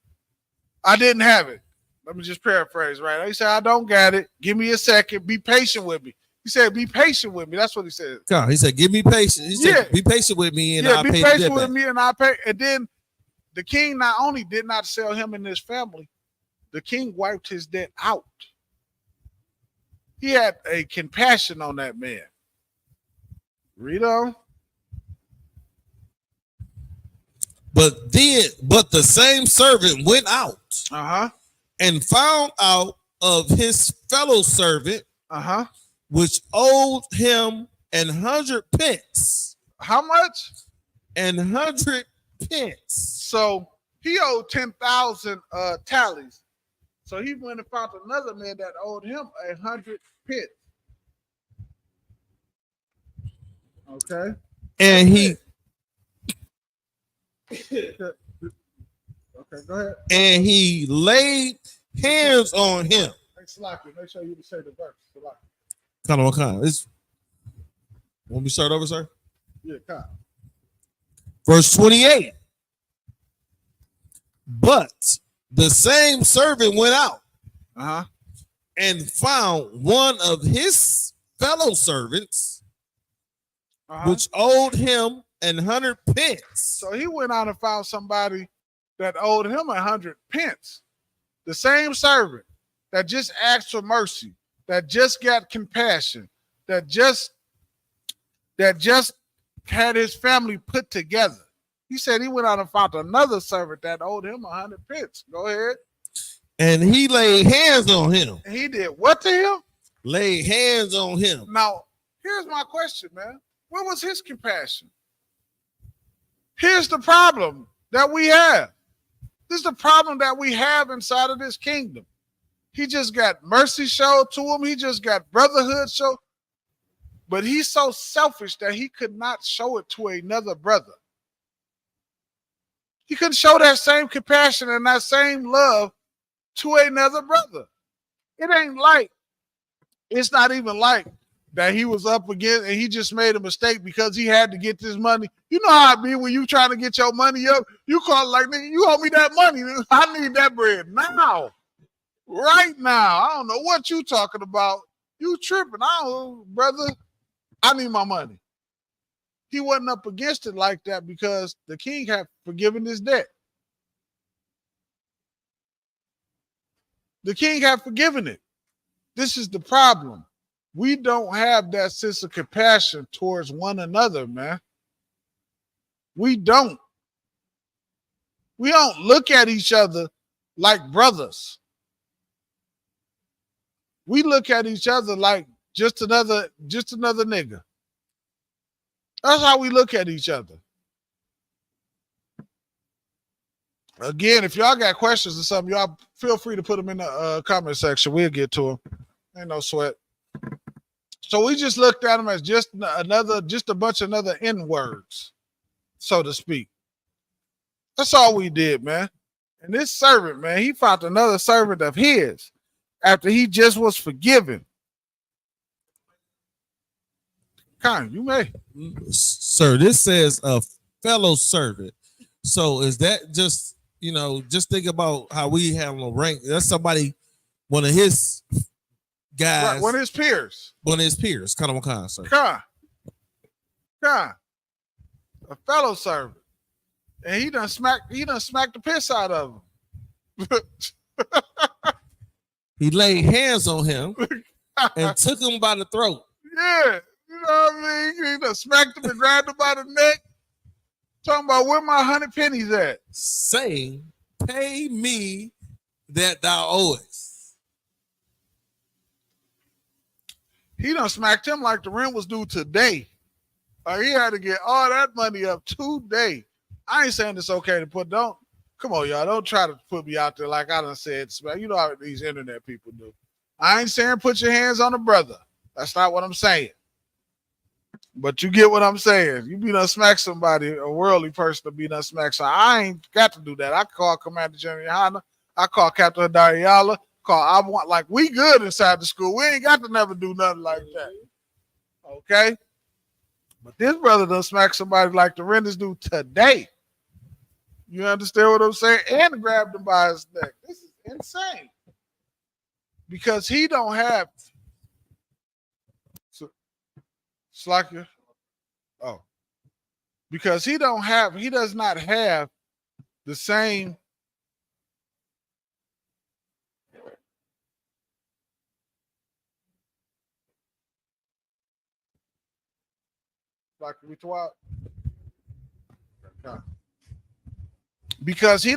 didn't have it. Let me just paraphrase, right? He said, I don't got it. Give me a second. Be patient with me. He said, be patient with me. That's what he said. God, he said, give me patience. He said, be patient with me and I'll pay the debt back. Be patient with me and I'll pay. And then the king not only did not sell him and his family, the king wiped his debt out. He had a compassion on that man. Read on. But the same servant went out and found out of his fellow servant which owed him 100 pence. How much? 100 pence. So he owed 10,000 tallies. So he went and found another man that owed him 100 pence. Okay. And he okay, go ahead. And he laid hands on him. Make sure you say the verse. Kind of what kind? Want me to start over, sir? Yeah, kind. Verse 28. But the same servant went out and found one of his fellow servants which owed him 100 pence. So he went out and found somebody that owed him 100 pence. The same servant that just asked for mercy, that just got compassion, that just had his family put together. He said he went out and found another servant that owed him 100 pence. Go ahead. And he laid hands on him. And he did what to him? Laid hands on him. Now, here's my question, man. Where was his compassion? Here's the problem that we have. This is the problem that we have inside of this kingdom. He just got mercy showed to him. He just got brotherhood showed. But he's so selfish that he could not show it to another brother. He couldn't show that same compassion and that same love to another brother. It's not even like that he was up against and he just made a mistake because he had to get this money. You know how it be when you trying to get your money up, you call like, nigga, you owe me that money. I need that bread now. Right now. I don't know what you talking about. You tripping. Brother, I need my money. He wasn't up against it like that because the king had forgiven his debt. The king had forgiven it. This is the problem. We don't have that sense of compassion towards one another, man. We don't. We don't look at each other like brothers. We look at each other like just another nigga. That's how we look at each other. Again, if y'all got questions or something, y'all feel free to put them in the comment section. We'll get to them. Ain't no sweat. So we just looked at them as just a bunch of other N-words, so to speak. That's all we did, man. And this servant, man, he found another servant of his after he just was forgiven. Con, you may. Sir, this says a fellow servant. So is that just, just think about how we have a rank. That's somebody, one of his guys. Right, one of his peers. One of his peers. Kind of what kind, sir? Con. A fellow servant. And he done smacked the piss out of him. He laid hands on him and took him by the throat. Yeah, you know what I mean? He done smacked him and grabbed him by the neck. Talking about where my 100 pennies at. Saying, pay me that thou owest. He done smacked him like the rent was due today. He had to get all that money up today. I ain't saying it's okay to come on, y'all. Don't try to put me out there like I done said. You know how these internet people do. I ain't saying put your hands on a brother. That's not what I'm saying. But you get what I'm saying. You be done smack somebody, a worldly person to be done smack somebody. I ain't got to do that. I call Commander General Yohana. I call Captain Dariala. We good inside the school. We ain't got to never do nothing like that. Okay? But this brother done smack somebody like the rent is due today. You understand what I'm saying? And grabbed him by his neck. This is insane. Because he don't have Slacker. Oh. Because he does not have the same because he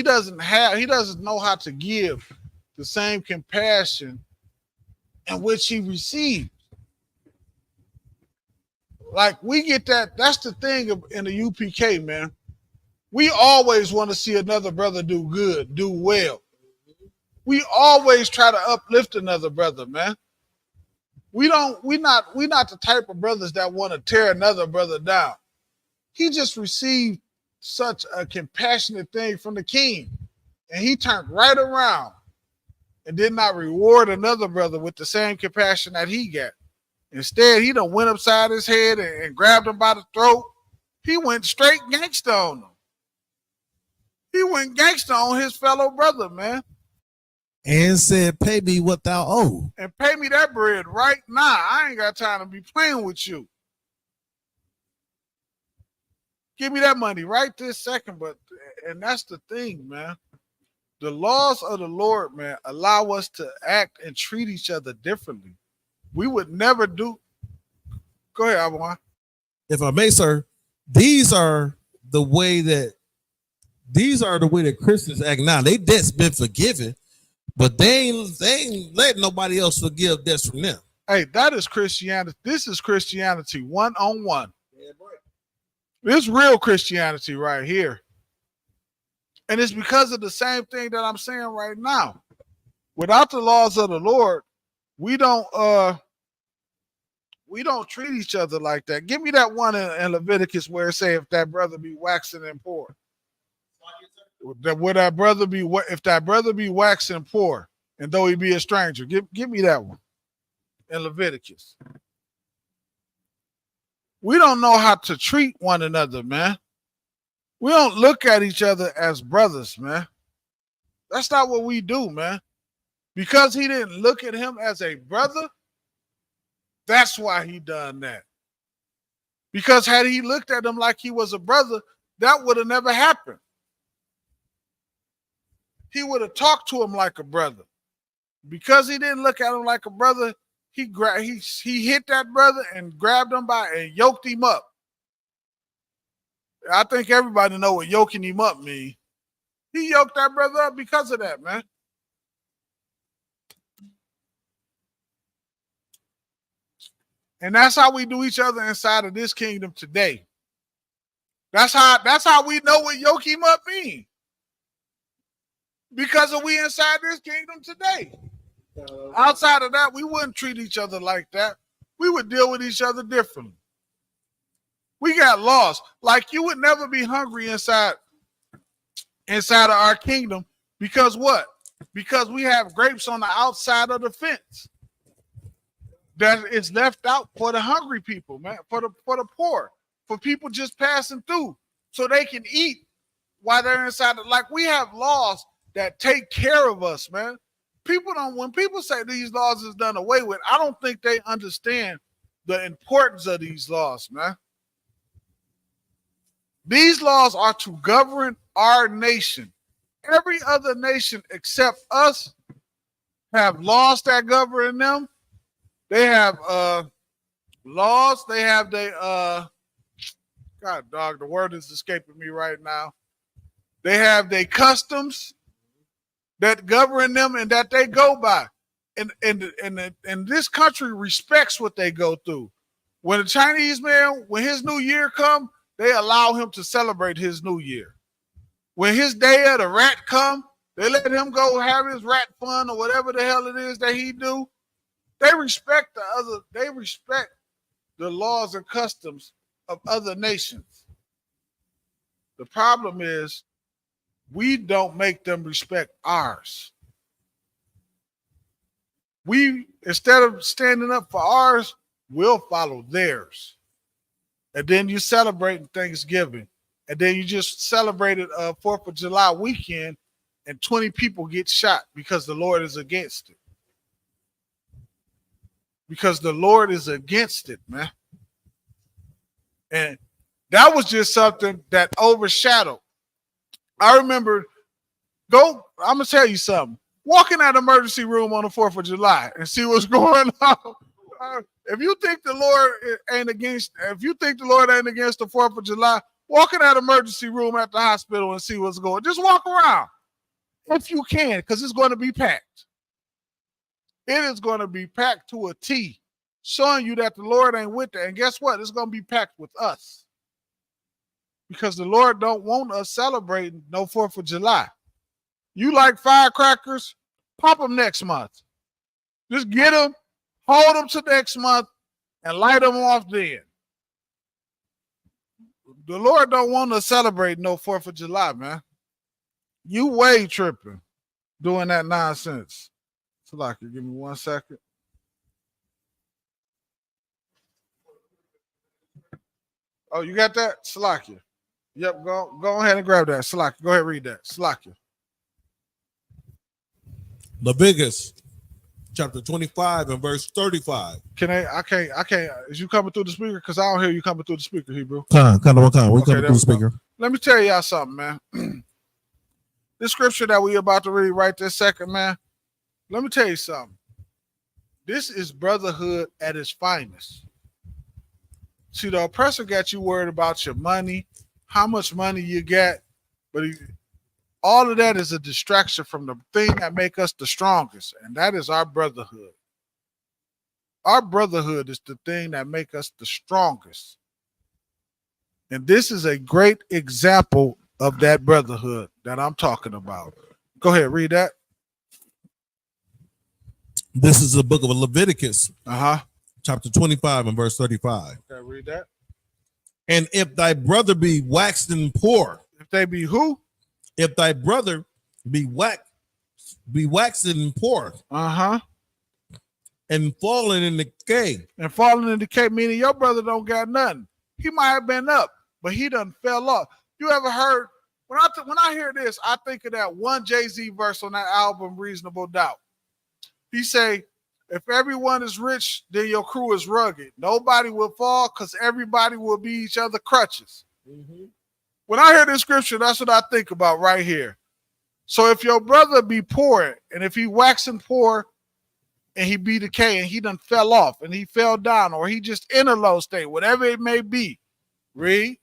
doesn't know how to give the same compassion in which he received. Like we get that. That's the thing in the UPK, man. We always want to see another brother do good, do well. We always try to uplift another brother, man. We not the type of brothers that want to tear another brother down. He just received such a compassionate thing from the king, and he turned right around and did not reward another brother with the same compassion that he got. Instead, he done went upside his head and grabbed him by the throat. He went straight gangster on him. He went gangster on his fellow brother, man. And said, pay me what thou owe. And pay me that bread right now. I ain't got time to be playing with you. Give me that money right this second. And that's the thing, man. The laws of the Lord, man, allow us to act and treat each other differently. We would never do. Go ahead, Awan. If I may, sir, these are the way that Christians act now. They debts been forgiven, but they ain't letting nobody else forgive debts from them. Hey, that is Christianity. This is Christianity one-on-one. Yeah, boy. This is real Christianity right here. And it's because of the same thing that I'm saying right now. Without the laws of the Lord, we don't treat each other like that. Give me that one in Leviticus where it say if that brother be waxing and poor. Would that brother be if that brother be waxing poor, and though he be a stranger? Give me that one in Leviticus. We don't know how to treat one another, man. We don't look at each other as brothers, man. That's not what we do, man. Because he didn't look at him as a brother, that's why he done that. Because had he looked at him like he was a brother, that would have never happened. He would have talked to him like a brother. Because he didn't look at him like a brother, he hit that brother and grabbed him and yoked him up. I think everybody know what yoking him up means. He yoked that brother up because of that, man. And that's how we do each other inside of this kingdom today. That's how we know what yoke him up means. Because we inside this kingdom today. Outside of that, we wouldn't treat each other like that. We would deal with each other differently. We got lost. Like you would never be hungry inside of our kingdom. Because what? Because we have grapes on the outside of the fence that is left out for the hungry people, man, for the poor, for people just passing through so they can eat while they're inside. Like we have laws that take care of us, man. When people say these laws is done away with, I don't think they understand the importance of these laws, man. These laws are to govern our nation. Every other nation except us have laws that govern them. They have laws. They have God dog, the word is escaping me right now. They have their customs that govern them and that they go by. And this country respects what they go through. When a Chinese man, when his new year come, they allow him to celebrate his new year. When his day of the rat come, they let him go have his rat fun or whatever the hell it is that he do. They respect the laws and customs of other nations. The problem is we don't make them respect ours. We, instead of standing up for ours, we'll follow theirs. And then you celebrate Thanksgiving. And then you just celebrated 4th of July weekend and 20 people get shot because the Lord is against it. Because the Lord is against it, man. And that was just something that overshadowed. I remember, I'm going to tell you something. Walk in that emergency room on the 4th of July and see what's going on. If you think the Lord ain't against the 4th of July, walk in that emergency room at the hospital and see what's going on. Just walk around if you can, because it's going to be packed. It is going to be packed to a T, showing you that the Lord ain't with it. And guess what? It's going to be packed with us. Because the Lord don't want us celebrating no 4th of July. You like firecrackers? Pop them next month. Just get them, hold them to next month, and light them off then. The Lord don't want us celebrating no 4th of July, man. You way tripping doing that nonsense. Salaki, give me 1 second. Oh, you got that? Salaki. Yep, go ahead and grab that. Salaki, go ahead and read that. Salaki. Leviticus chapter 25 and verse 35. I can't. Is you coming through the speaker? Because I don't hear you coming through the speaker, Hebrew. Kind. We coming through the speaker. Let me tell y'all something, man. This scripture that we about to read right this second, man. Let me tell you something. This is brotherhood at its finest. See, the oppressor got you worried about your money, how much money you got, but all of that is a distraction from the thing that make us the strongest, and that is our brotherhood. Our brotherhood is the thing that make us the strongest. And this is a great example of that brotherhood that I'm talking about. Go ahead, read that. This is the book of Leviticus. Chapter 25 and verse 35. Okay, read that. And if thy brother be waxen poor. If they be who? If thy brother be waxen poor. And falling in decay. And falling in decay, meaning your brother don't got nothing. He might have been up, but he done fell off. You ever heard, when I hear this, I think of that one Jay-Z verse on that album, Reasonable Doubt. He say, if everyone is rich, then your crew is rugged. Nobody will fall because everybody will be each other crutches. When I hear this scripture, that's what I think about right here. So if your brother be poor, and if he waxing poor, and he be decaying, he done fell off, and he fell down, or he just in a low state, whatever it may be, read.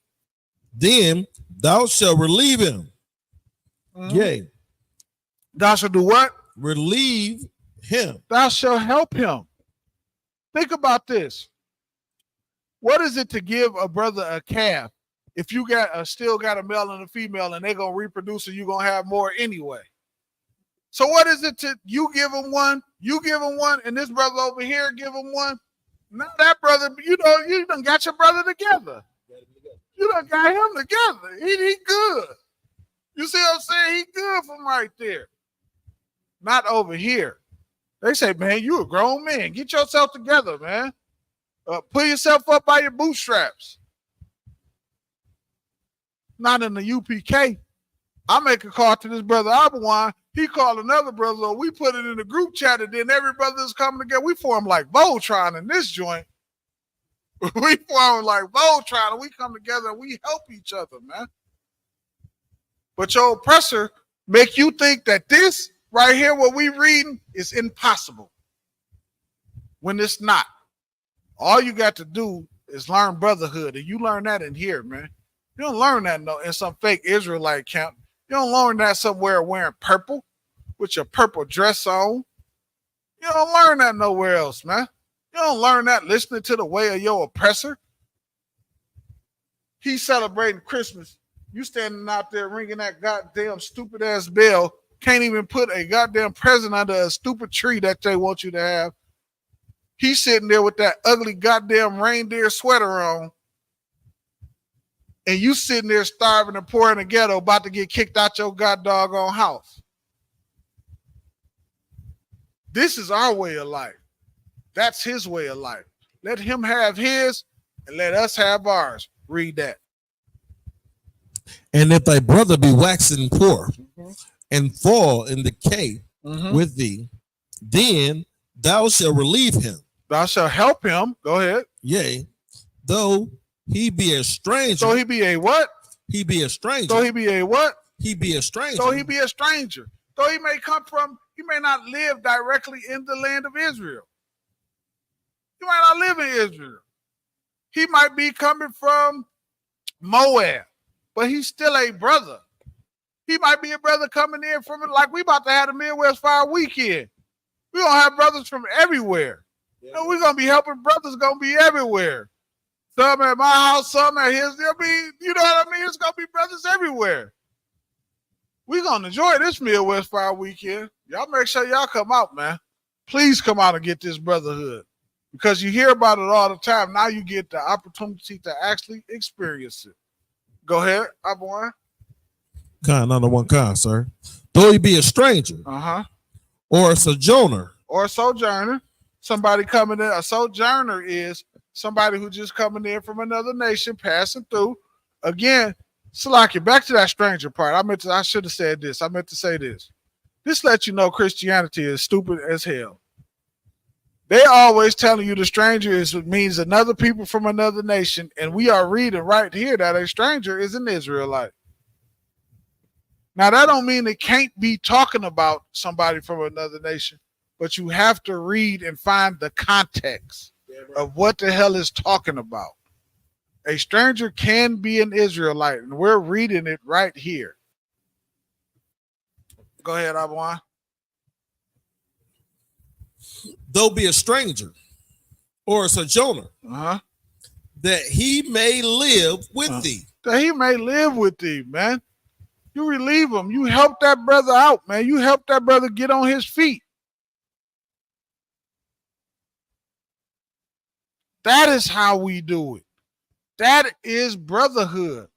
Then thou shalt relieve him. Yea. Thou shalt do what? Relieve him. Thou shalt help him. Think about this. What is it to give a brother a calf if you still got a male and a female and they're going to reproduce and you're going to have more anyway? So what is it to you give him one, and this brother over here give him one? Now that brother, you done got your brother together. You done got him together. He good. You see what I'm saying? He good from right there. Not over here. They say, man, you a grown man. Get yourself together, man. Pull yourself up by your bootstraps. Not in the UPK. I make a call to this brother Abawan. He called another brother. We put it in the group chat, and then every brother is coming together. We form like Voltron in this joint. We form like Voltron, and we come together and we help each other, man. But your oppressor make you think that this right here, what we reading, is impossible. When it's not. All you got to do is learn brotherhood, and you learn that in here, man. You don't learn that in some fake Israelite camp. You don't learn that somewhere wearing purple with your purple dress on. You don't learn that nowhere else, man. You don't learn that listening to the way of your oppressor. He's celebrating Christmas. You standing out there ringing that goddamn stupid ass bell. Can't even put a goddamn present under a stupid tree that they want you to have. He's sitting there with that ugly goddamn reindeer sweater on. And you sitting there starving and poor in the ghetto about to get kicked out your goddamn house. This is our way of life. That's his way of life. Let him have his and let us have ours. Read that. And if thy brother be waxing poor and fall in decay with thee, then thou shalt relieve him. Thou shalt help him. Go ahead. Yea, though he be a stranger. So he be a what? He be a stranger. So he be a what? He be a stranger. So he be a stranger. Though he may come from, he may not live directly in the land of Israel. He might not live in Israel. He might be coming from Moab, but he's still a brother. He might be a brother coming in from it, like we about to have the Midwest Fire Weekend. We're going to have brothers from everywhere. Yeah. You know, we're going to be helping brothers, going to be everywhere. Some at my house, some at his. There'll be, you know what I mean? It's going to be brothers everywhere. We're going to enjoy this Midwest Fire Weekend. Y'all make sure y'all come out, man. Please come out and get this brotherhood. Because you hear about it all the time. Now you get the opportunity to actually experience it. Go ahead, Abuan. Kind, not the one kind, sir. Though he be a stranger. Or a sojourner. Or a sojourner. Somebody coming in. A sojourner is somebody who just coming in from another nation, passing through. Again, Salakia, back to that stranger part. I should have said this. I meant to say this. This lets you know Christianity is stupid as hell. They always telling you the stranger means another people from another nation, and we are reading right here that a stranger is an Israelite. Now, that don't mean it can't be talking about somebody from another nation, but you have to read and find the context of what the hell is talking about. A stranger can be an Israelite, and we're reading it right here. Go ahead, Abuan. Though be a stranger or a sojourner, that he may live with thee. That he may live with thee, man. You relieve him. You help that brother out, man. You help that brother get on his feet. That is how we do it. That is brotherhood.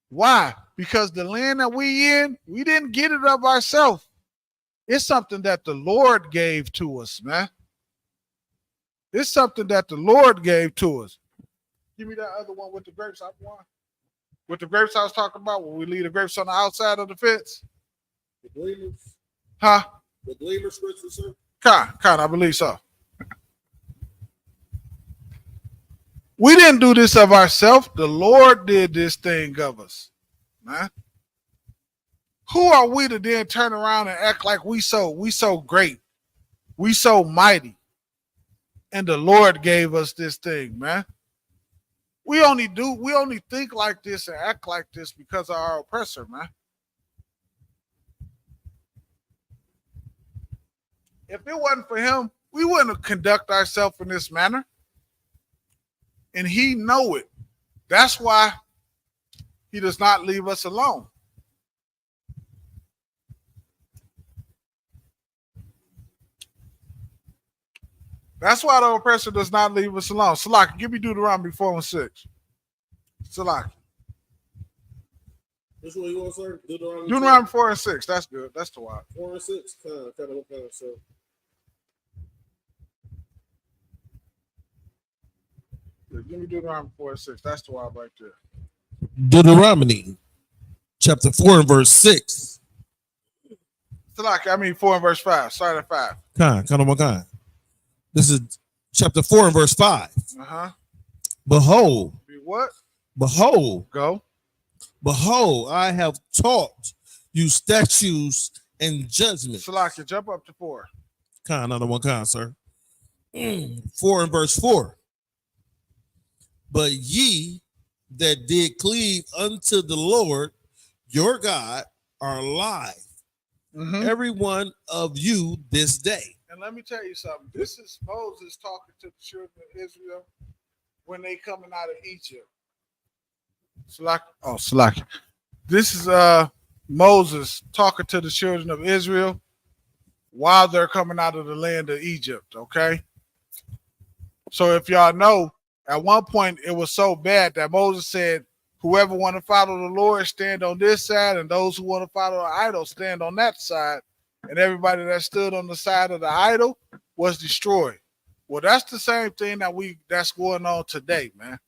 Why? Because the land that we in, we didn't get it of ourselves. It's something that the Lord gave to us, man. It's something that the Lord gave to us. Give me that other one with the grapes I want. With the grapes I was talking about, when we leave the grapes on the outside of the fence. The gleaners? Huh? The gleaner scripture, sir? Kind, I believe so. We didn't do this of ourselves. The Lord did this thing of us, man. Who are we to then turn around and act like we so great, we so mighty, and the Lord gave us this thing, man? We only think like this and act like this because of our oppressor, man. If it wasn't for him, we wouldn't conduct ourselves in this manner. And he know it. That's why he does not leave us alone. That's why the oppressor does not leave us alone. Salaki, give me Deuteronomy 4:6. Salaki. Which one you want, sir? Deuteronomy 4:6. That's good. That's the one. 4 and 6. Kind of what kind of, sir? Give me Deuteronomy 4:6. That's the one right there. Deuteronomy chapter 4 and verse 6. Salaki, I mean 4 and verse 5. Start at 5. Kind of what kind? This is chapter 4 and verse 5. Behold, Be what? behold, Go. behold, I have taught you statutes and judgments. Salakia, jump up to 4. Kind, another one, kind, sir. 4 and verse 4. But ye that did cleave unto the Lord your God are alive, every one of you this day. And let me tell you something. This is Moses talking to the children of Israel when they coming out of Egypt. Salakia. This is Moses talking to the children of Israel while they're coming out of the land of Egypt, okay? So if y'all know, at one point it was so bad that Moses said, whoever want to follow the Lord, stand on this side, and those who want to follow the idol, stand on that side. And everybody that stood on the side of the idol was destroyed. Well, that's the same thing that's going on today, man.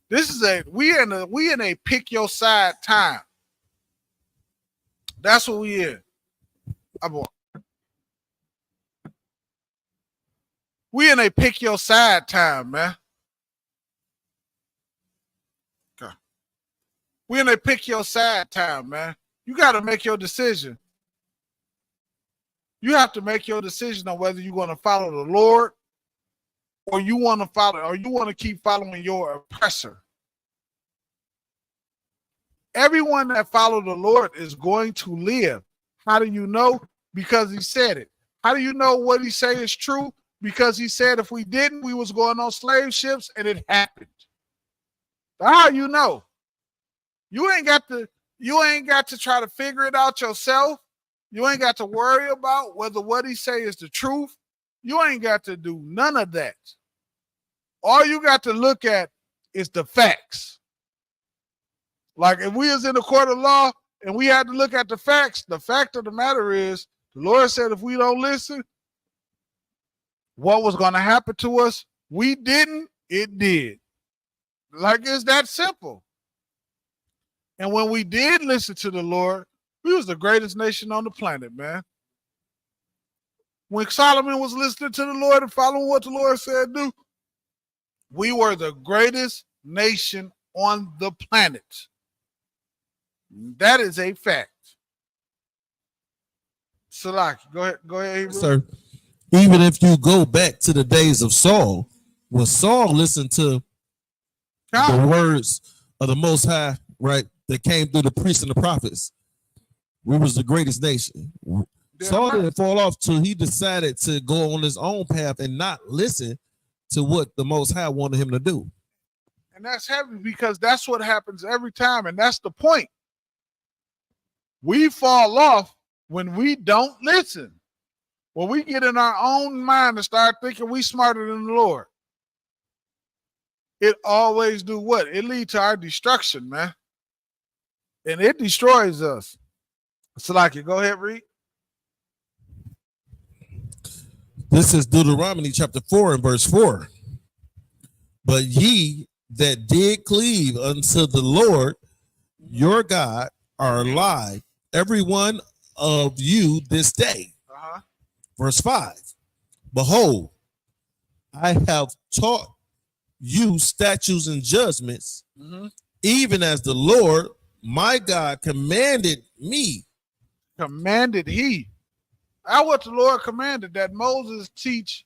This is we in a pick your side time. That's what we in. We in a pick your side time, man. Okay. We in a pick your side time, man. You got to make your decision. You have to make your decision on whether you're going to follow the Lord or you want to keep following your oppressor. Everyone that follows the Lord is going to live. How do you know? Because he said it. How do you know what he say is true? Because he said if we didn't, we was going on slave ships, and it happened. How you know? You ain't got to try to figure it out yourself. You ain't got to worry about whether what he say is the truth. You ain't got to do none of that. All you got to look at is the facts. Like if we was in the court of law and we had to look at the facts, the fact of the matter is the Lord said if we don't listen, what was going to happen to us? We didn't, it did. Like it's that simple. And when we did listen to the Lord, we was the greatest nation on the planet, man. When Solomon was listening to the Lord and following what the Lord said do, we were the greatest nation on the planet. That is a fact. Salaki, go ahead, Hebrew. Sir, even if you go back to the days of Saul, when Saul listened to the words of the Most High, right, that came through the priests and the prophets, we was the greatest nation. Saul didn't fall off till he decided to go on his own path and not listen to what the Most High wanted him to do. And that's heavy because that's what happens every time. And that's the point. We fall off when we don't listen. When we get in our own mind and start thinking we smarter than the Lord. It always do what? It leads to our destruction, man. And it destroys us. Salaki, go ahead, read. This is Deuteronomy chapter 4 and verse 4. But ye that did cleave unto the Lord your God are alive, every one of you this day. Verse 5. Behold, I have taught you statutes and judgments, even as the Lord my God commanded me. Commanded he. That's what the Lord commanded, that Moses teach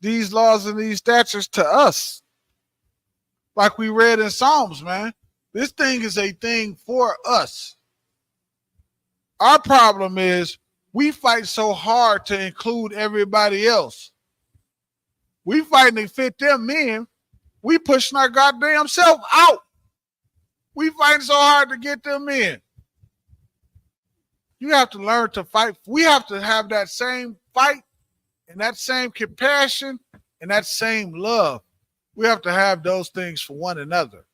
these laws and these statutes to us. Like we read in Psalms, man. This thing is a thing for us. Our problem is we fight so hard to include everybody else. We fighting to fit them in. We pushing our goddamn self out. We fighting so hard to get them in. You have to learn to fight. We have to have that same fight and that same compassion and that same love. We have to have those things for one another.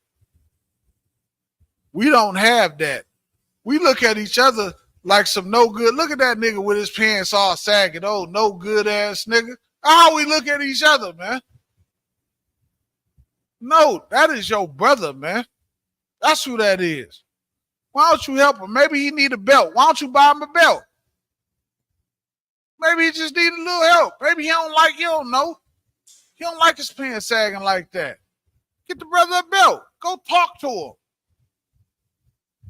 We don't have that. We look at each other like some no good. Look at that nigga with his pants all sagging. Oh, no good ass nigga. How we look at each other, man? No, that is your brother, man. That's who that is. Why don't you help him? Maybe he need a belt. Why don't you buy him a belt? Maybe he just need a little help. Maybe he don't like you, don't know. He don't like his pants sagging like that. Get the brother a belt. Go talk to him.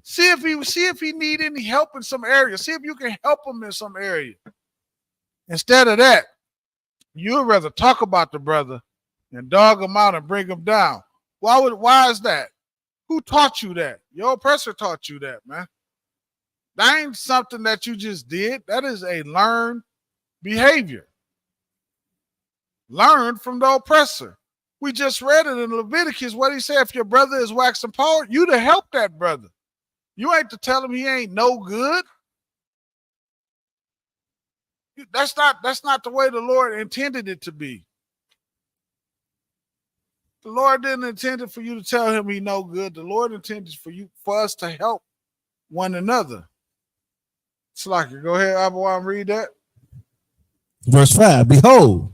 See if he need any help in some area. See if you can help him in some area. Instead of that, you'd rather talk about the brother and dog him out and bring him down. Why is that? Who taught you that? Your oppressor taught you that, man. That ain't something that you just did. That is a learned behavior. Learned from the oppressor. We just read it in Leviticus what he said. If your brother is waxing poor, you to help that brother. You ain't to tell him he ain't no good. That's not the way the Lord intended it to be. The Lord didn't intend it for you to tell him he no good. The Lord intended for us to help one another. Slacker, go ahead, Abba, and read that. Verse 5. Behold,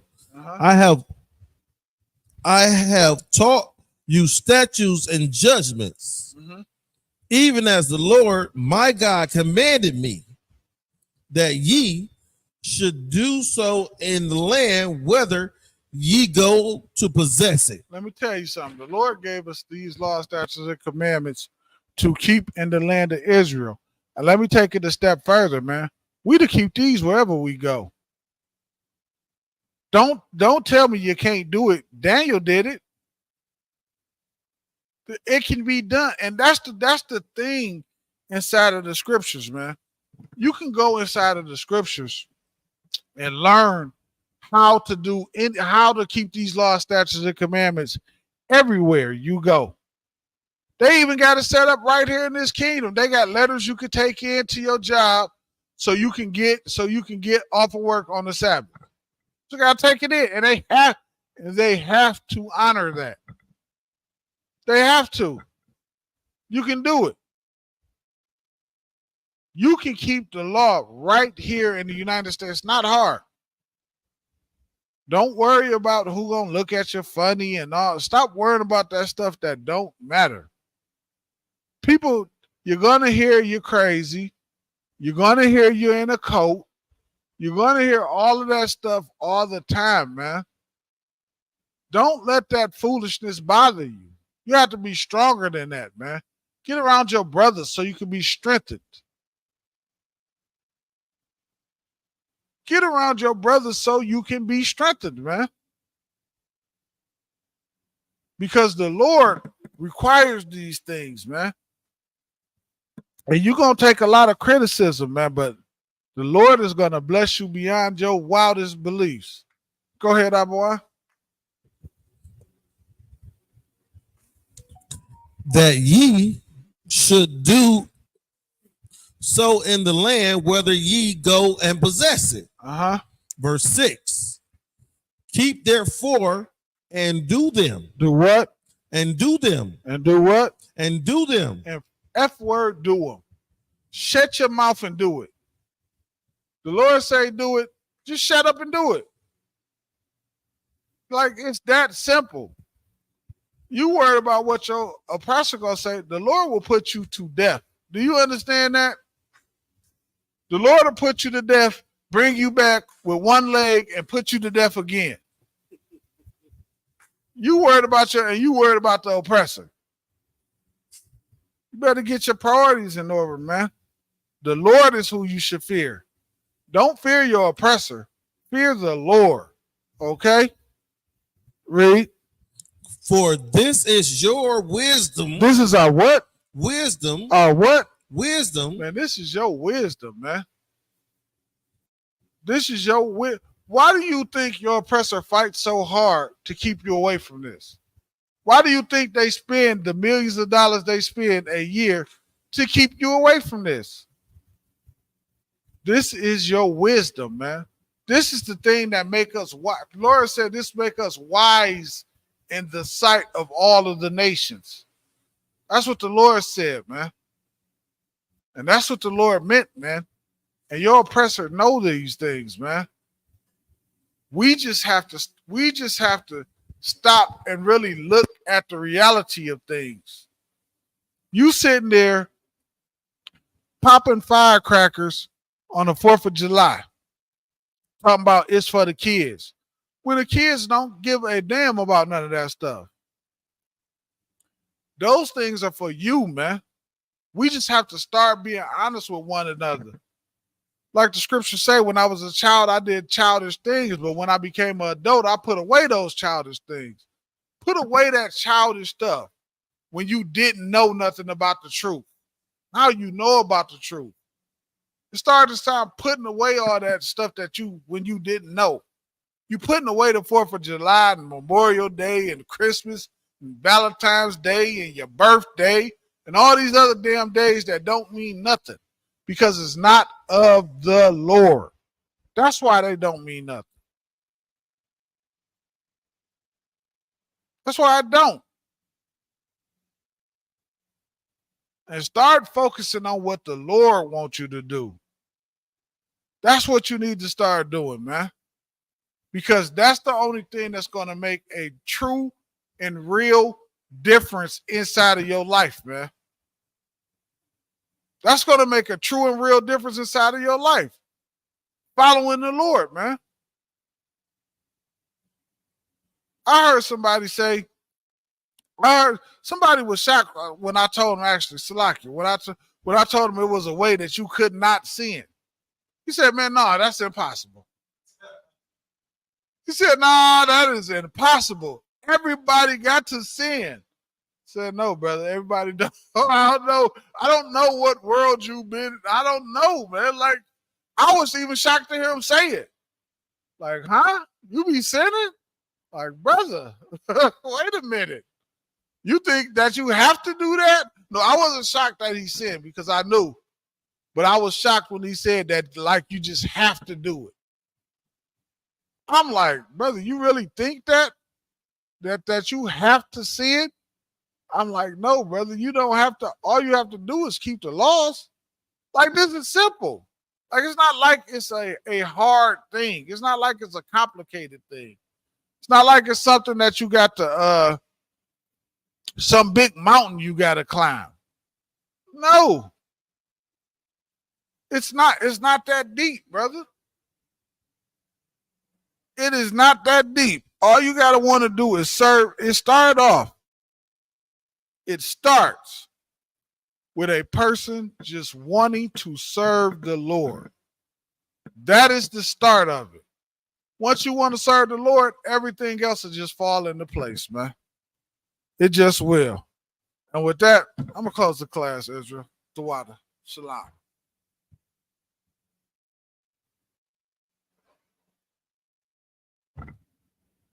I have taught you statutes and judgments, even as the Lord my God commanded me, that ye should do so in the land whether ye go to possess it. Let me tell you something. The Lord gave us these laws, statutes, and commandments to keep in the land of Israel. And let me take it a step further, man. We to keep these wherever we go. Don't tell me you can't do it. Daniel did it. It can be done. And that's the thing inside of the scriptures, man. You can go inside of the scriptures and learn how to keep these laws, statutes, and commandments everywhere you go. They even got it set up right here in this kingdom. They got letters you could take into your job so you can get off of work on the Sabbath. So you gotta take it in, and they have to honor that. They have to. You can do it. You can keep the law right here in the United States. Not hard. Don't worry about who gonna look at you funny and all. Stop worrying about that stuff that don't matter. People, you're gonna hear you're crazy. You're gonna hear you're in a cult. You're gonna hear all of that stuff all the time, man. Don't let that foolishness bother you. You have to be stronger than that, man. Get around your brothers so you can be strengthened. Get around your brothers so you can be strengthened, man. Because the Lord requires these things, man. And you're going to take a lot of criticism, man, but the Lord is going to bless you beyond your wildest beliefs. Go ahead, Aboy. That ye should do so in the land whether ye go and possess it. Verse 6. Keep therefore and do them. Do what? And do them. And do what? And do them. And F word, do them. Shut your mouth and do it. The Lord say do it. Just shut up and do it. Like, it's that simple. You worried about what your oppressor gonna say. The Lord will put you to death. Do you understand that? The Lord will put you to death, bring you back with one leg, and put you to death again. You worried about the oppressor. You better get your priorities in order, man. The Lord is who you should fear. Don't fear your oppressor. Fear the Lord. Okay? Read. For this is your wisdom. This is our what? Wisdom. Our what? Wisdom. Man, this is your wisdom, man. This is your wisdom. Why do you think your oppressor fights so hard to keep you away from this? Why do you think they spend the millions of dollars they spend a year to keep you away from this? This is your wisdom, man. This is the thing that make us wise. Laura said this make us wise in the sight of all of the nations. That's what the Lord said, man. And that's what the Lord meant, man. And your oppressor know these things, man. We just have to stop and really look at the reality of things. You sitting there popping firecrackers on the 4th of July, talking about it's for the kids. when the kids don't give a damn about none of that stuff. Those things are for you, man. We just have to start being honest with one another. Like the scriptures say, when I was a child, I did childish things, but when I became an adult, I put away those childish things. Put away that childish stuff when you didn't know nothing about the truth. Now you know about the truth. You start to start putting away all that stuff that when you didn't know. You putting away the 4th of July and Memorial Day and Christmas and Valentine's Day and your birthday and all these other damn days that don't mean nothing because it's not of the Lord. That's why they don't mean nothing. That's why I don't. And start focusing on what the Lord wants you to do. That's what you need to start doing, man. Because that's the only thing that's going to make a true and real difference inside of your life, man. That's going to make a true and real difference inside of your life. Following the Lord, man. I heard somebody say, somebody was shocked when I told him, actually, Salaki, when I told him it was a way that you could not sin. He said, man, no, that's impossible. He said, no, that is impossible. Everybody got to sin. I said, no, brother, everybody don't. I don't know what world you've been. I don't know, man. Like, I was even shocked to hear him say it. Like, huh? You be sinning? Like, brother, wait a minute. You think that you have to do that? No, I wasn't shocked that he sinned because I knew. But I was shocked when he said that, like, you just have to do it. I'm like, brother, you really think that you have to sin? I'm like, no, brother, you don't have to. All you have to do is keep the laws. Like, this is simple. Like, it's not like it's a hard thing. It's not like it's a complicated thing. It's not like it's something that you got to, some big mountain you got to climb. No. It's not that deep, brother. It is not that deep. All you got to want to do is serve. It starts with a person just wanting to serve the Lord. That is the start of it. Once you want to serve the Lord, everything else will just fall into place, man. It just will. And with that, I'm going to close the class, Israel. Tawada. Shalom.